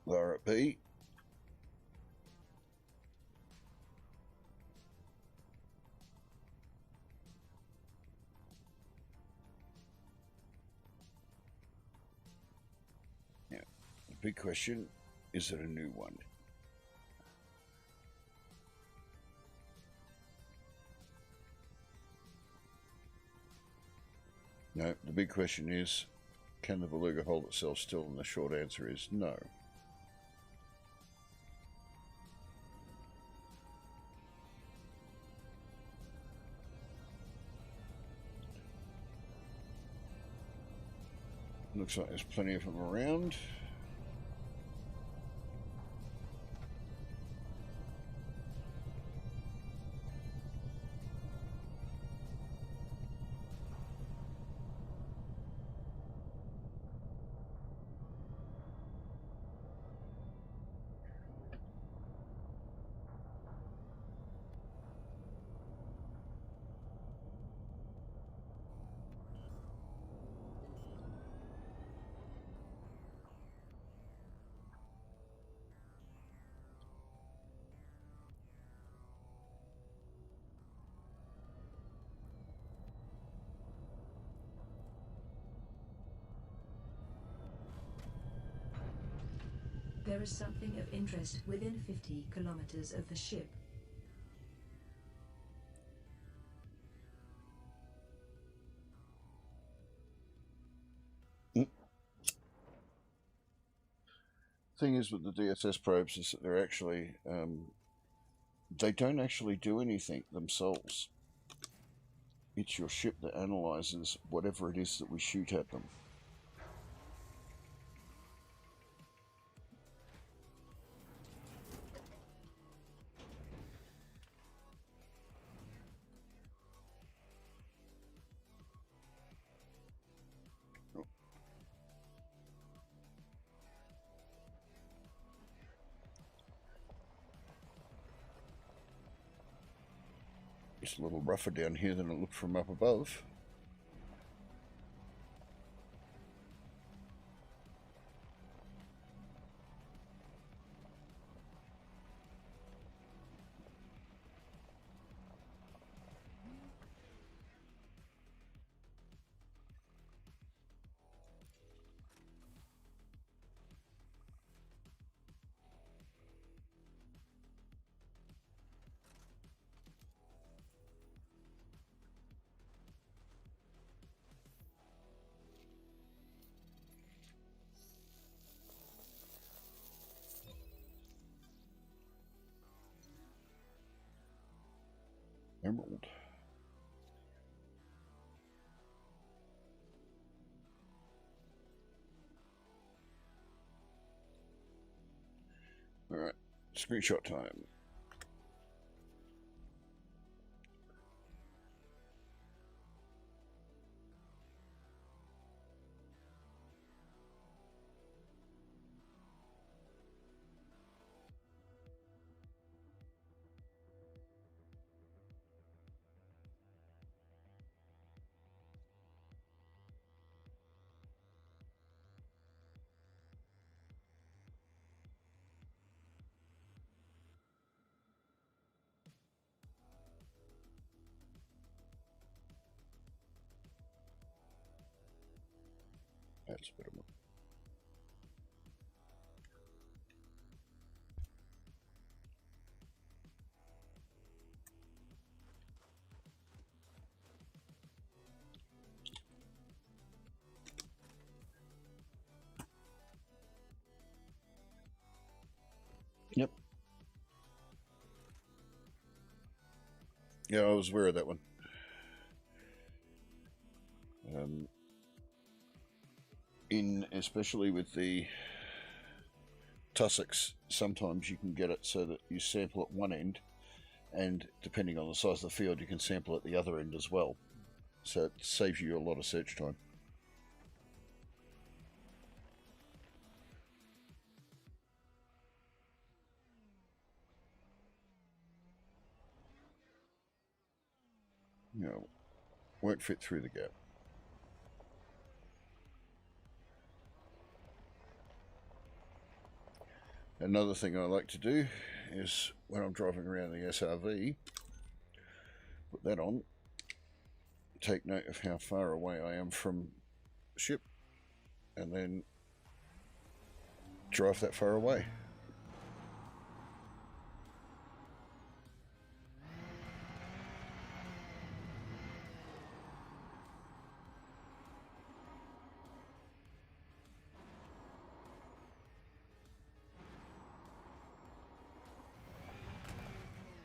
Lower at B. Now, the big question, is it a new one? No, the big question is, can the Beluga hold itself still? And the short answer is no. Looks like there's plenty of them around. There is something of interest within 50 kilometers of the ship. Thing is with the DSS probes is that they're actually they don't actually do anything themselves. It's your ship that analyzes whatever it is that we shoot at them. It's a little rougher down here than it looked from up above. Emerald. Screenshot time. That's a bit of one. Yep. Yeah, I was aware of that one. Especially with the tussocks, sometimes you can get it so that you sample at one end, and depending on the size of the field, you can sample at the other end as well. So it saves you a lot of search time. You know, won't fit through the gap. Another thing I like to do is when I'm driving around the SRV, put that on, take note of how far away I am from ship, and then drive that far away.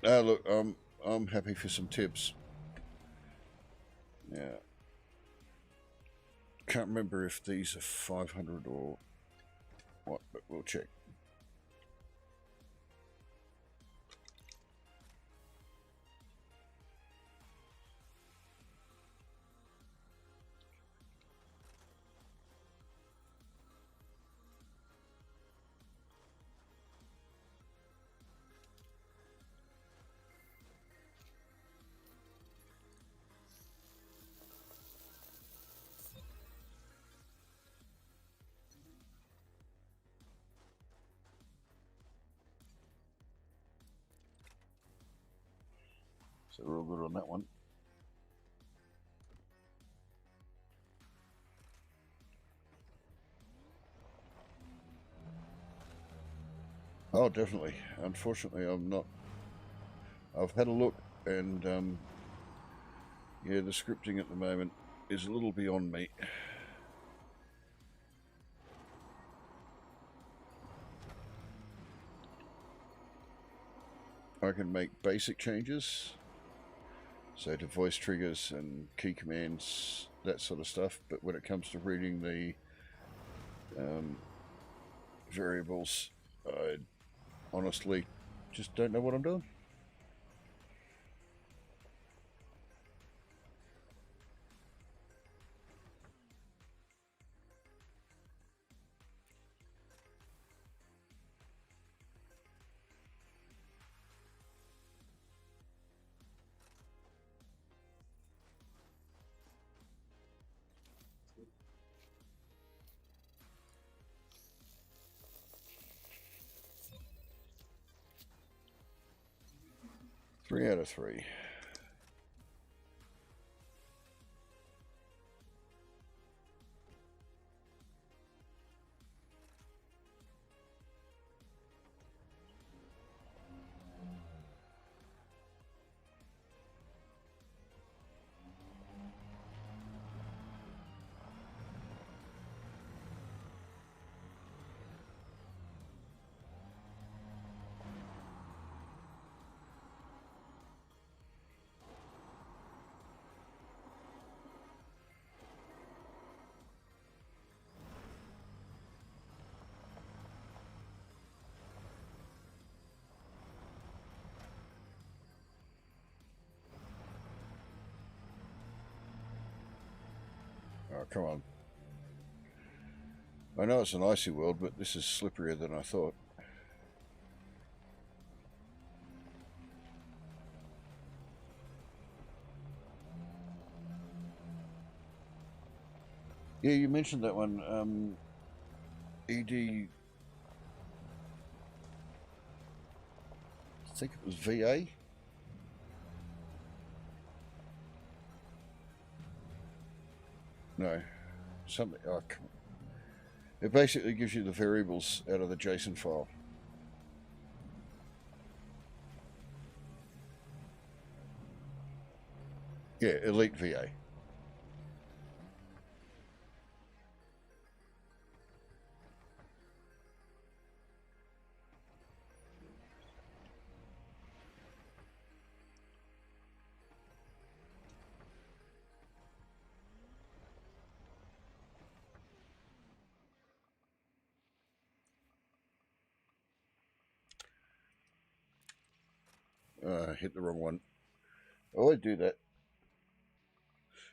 Look, I'm happy for some tips. Yeah. Can't remember if these are 500 or what, but we'll check. So we're all good on that one. Oh, definitely. Unfortunately, I'm not. I've had a look, and yeah, the scripting at the moment is a little beyond me. I can make basic changes, so to voice triggers and key commands, that sort of stuff, but when it comes to reading the variables, I honestly just don't know what I'm doing. Three out of three. Oh, come on. I know it's an icy world, but this is slipperier than I thought. Yeah, you mentioned that one, ED... I think it was VA? No. Something... Oh, come on. It basically gives you the variables out of the JSON file. Yeah, Elite VA. Hit the wrong one. I always do that.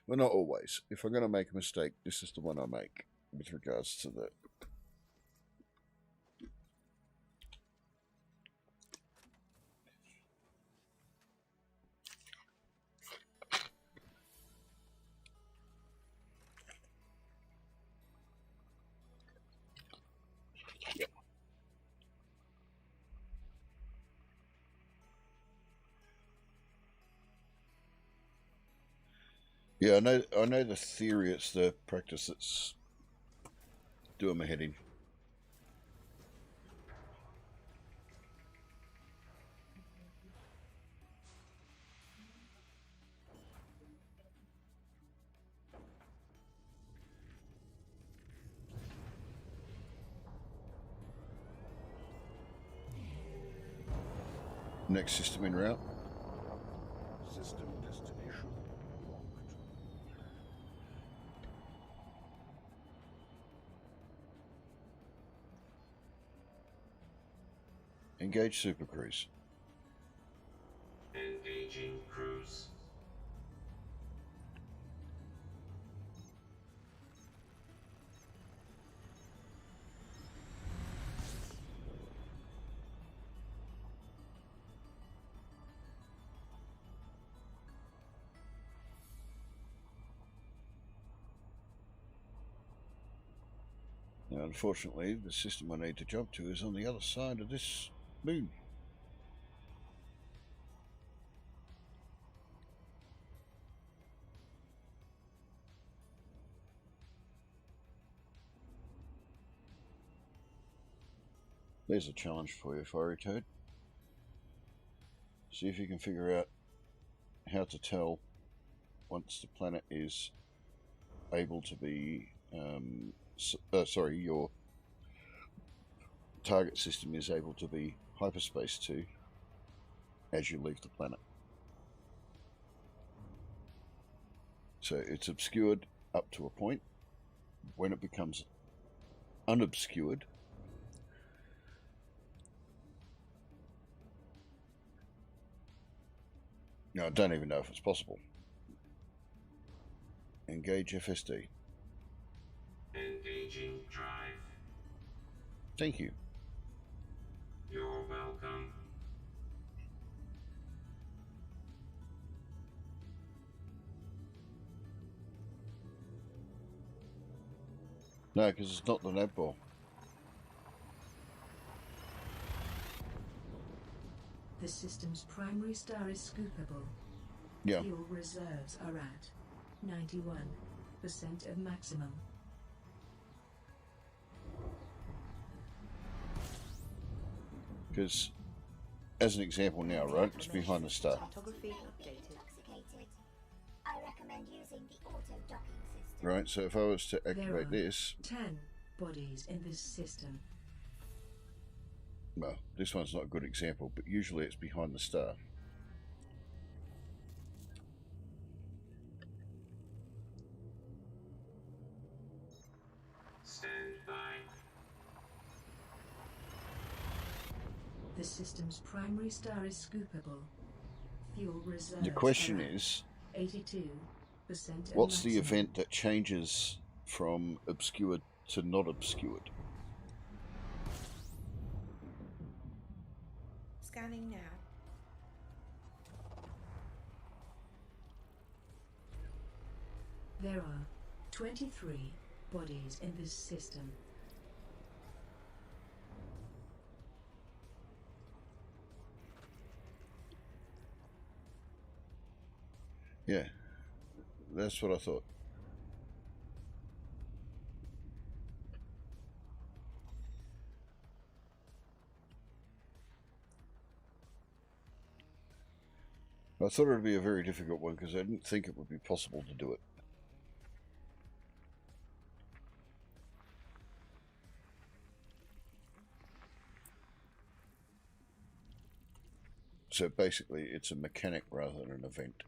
Well, not always. If I'm going to make a mistake, this is the one I make with regards to the... Yeah, I know the theory, it's the practice that's doing my head in. Next system en route. System destination locked. Engage Super Cruise. Engaging cruise. Now, unfortunately, the system I need to jump to is on the other side of this moon. There's a challenge for you, Fiery Toad. See if you can figure out how to tell once the planet is able to be... sorry, your target system is able to be hyperspace to as you leave the planet. So it's obscured up to a point. When it becomes unobscured, no, I don't even know if it's possible. Engage FSD. Engaging drive. Thank you. You're welcome. No, because it's not the nav ball. The system's primary star is scoopable. Yeah. Fuel reserves are at 91% of maximum. Because, as an example now, right, it's behind the star. Photography updated. I recommend using the auto docking system. Right, so if I was to There activate are this, 10 bodies in this system. well, this one's not a good example, but usually it's behind the star. Stand by. The system's primary star is scoopable. Fuel reserves The question are at is, 82% Percent of What's the maximum. event that changes from obscured to not obscured? Scanning now. There are 23 bodies in this system. Yeah, that's what I thought. I thought it would be a very difficult one because I didn't think it would be possible to do it. So basically, it's a mechanic rather than an event.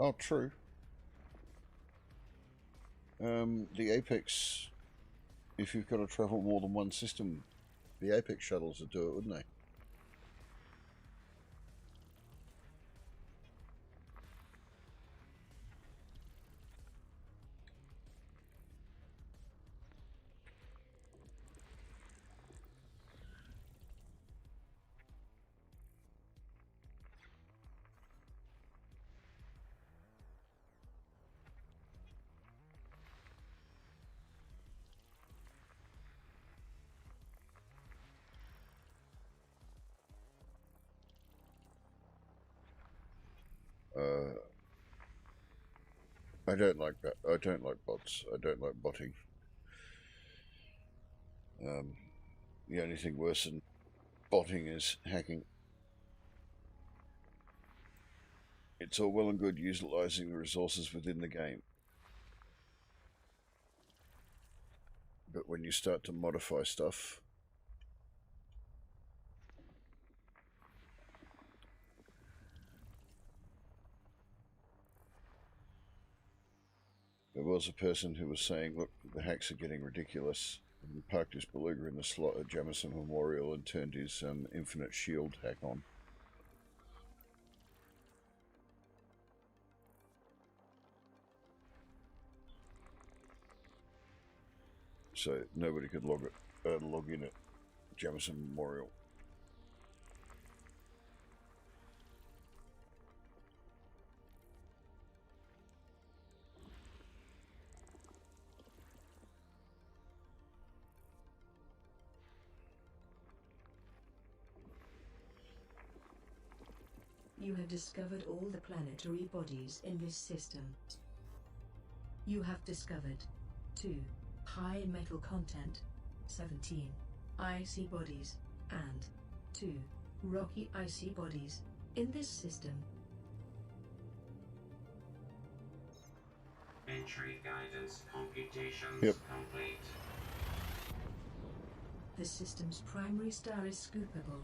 Oh, true. The Apex, if you've got to travel more than one system, the Apex shuttles would do it, wouldn't they? I don't like that. I don't like bots. I don't like botting. The only thing worse than botting is hacking. It's all well and good utilizing the resources within the game, but when you start to modify stuff, there was a person who was saying, look, the hacks are getting ridiculous, and he parked his beluga in the slot at Jamison Memorial and turned his infinite shield hack on. So nobody could log in at Jamison Memorial. You have discovered all the planetary bodies in this system. You have discovered 2 high metal content, 17 icy bodies, and 2 rocky icy bodies in this system. Entry guidance computations Yep. complete. The system's primary star is scoopable.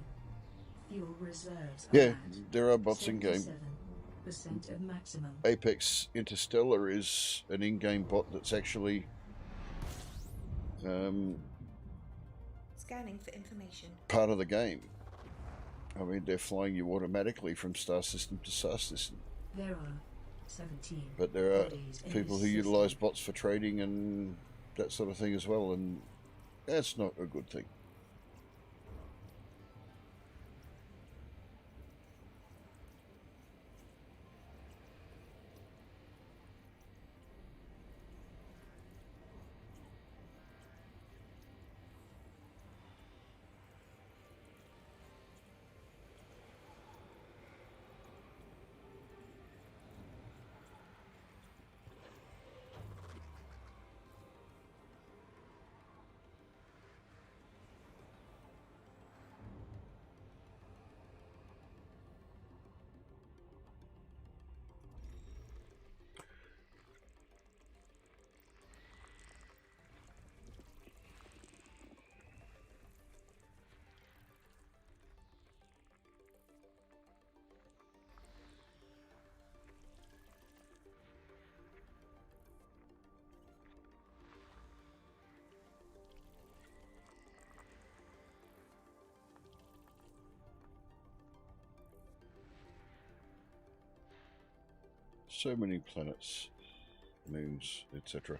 Fuel reserves are Yeah, at there are bots in game. 77% of maximum. Apex Interstellar is an in-game bot that's actually Scanning for information. part of the game. I mean, they're flying you automatically from star system to star system. There are 17 But there are bodies in people this who utilize system. bots for trading and that sort of thing as well, and that's not a good thing. So many planets, moons, etc.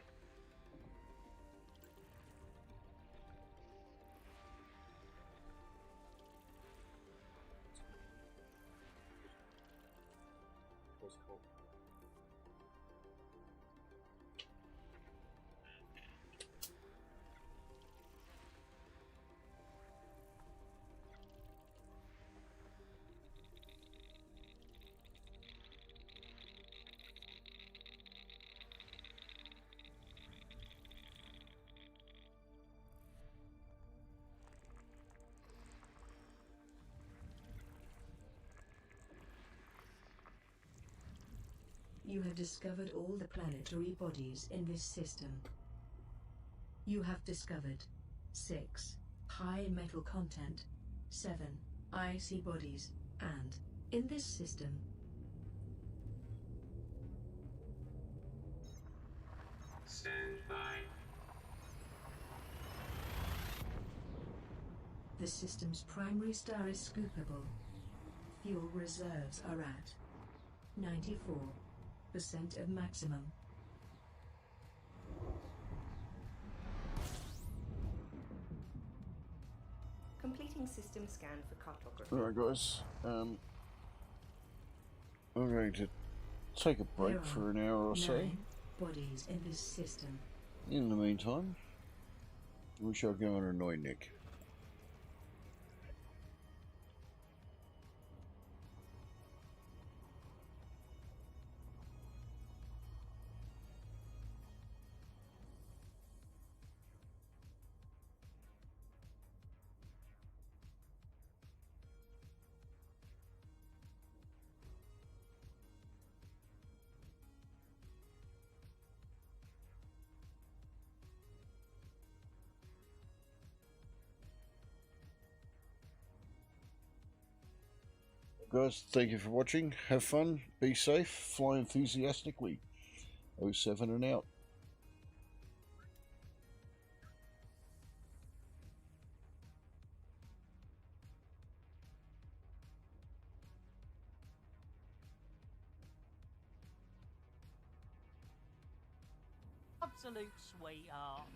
You have discovered all the planetary bodies in this system. You have discovered 6 high metal content, 7 icy bodies, and in this system, Stand by. the system's primary star is scoopable. Fuel reserves are at 94% of maximum. Completing system scan for cartography. Alright guys, I'm going to take a break for an hour or so. 9 bodies in this system. In the meantime, we shall go and annoy Nick. Guys, thank you for watching. Have fun, be safe, fly enthusiastically. 07 and out. Absolute sweetheart.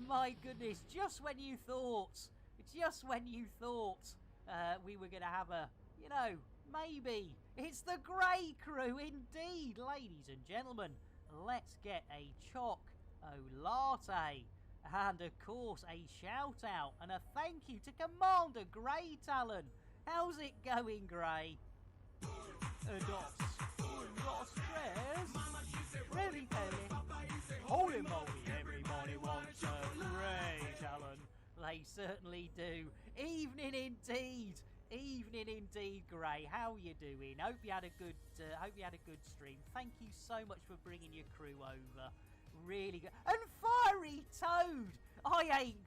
My goodness, just when you thought we were going to have a, you know, maybe. It's the Grey Crew indeed, ladies and gentlemen. Let's get a choc latte. And of course a shout out and a thank you to Commander Grey Talon. How's it going, Grey? Dos tres. Really, holy moly, everybody wants a Grey Talon. They certainly do. Evening indeed. Evening indeed, Grey. How are you doing? Hope you had a good stream. Thank you so much for bringing your crew over. Really good. And Fiery Toad. I ain't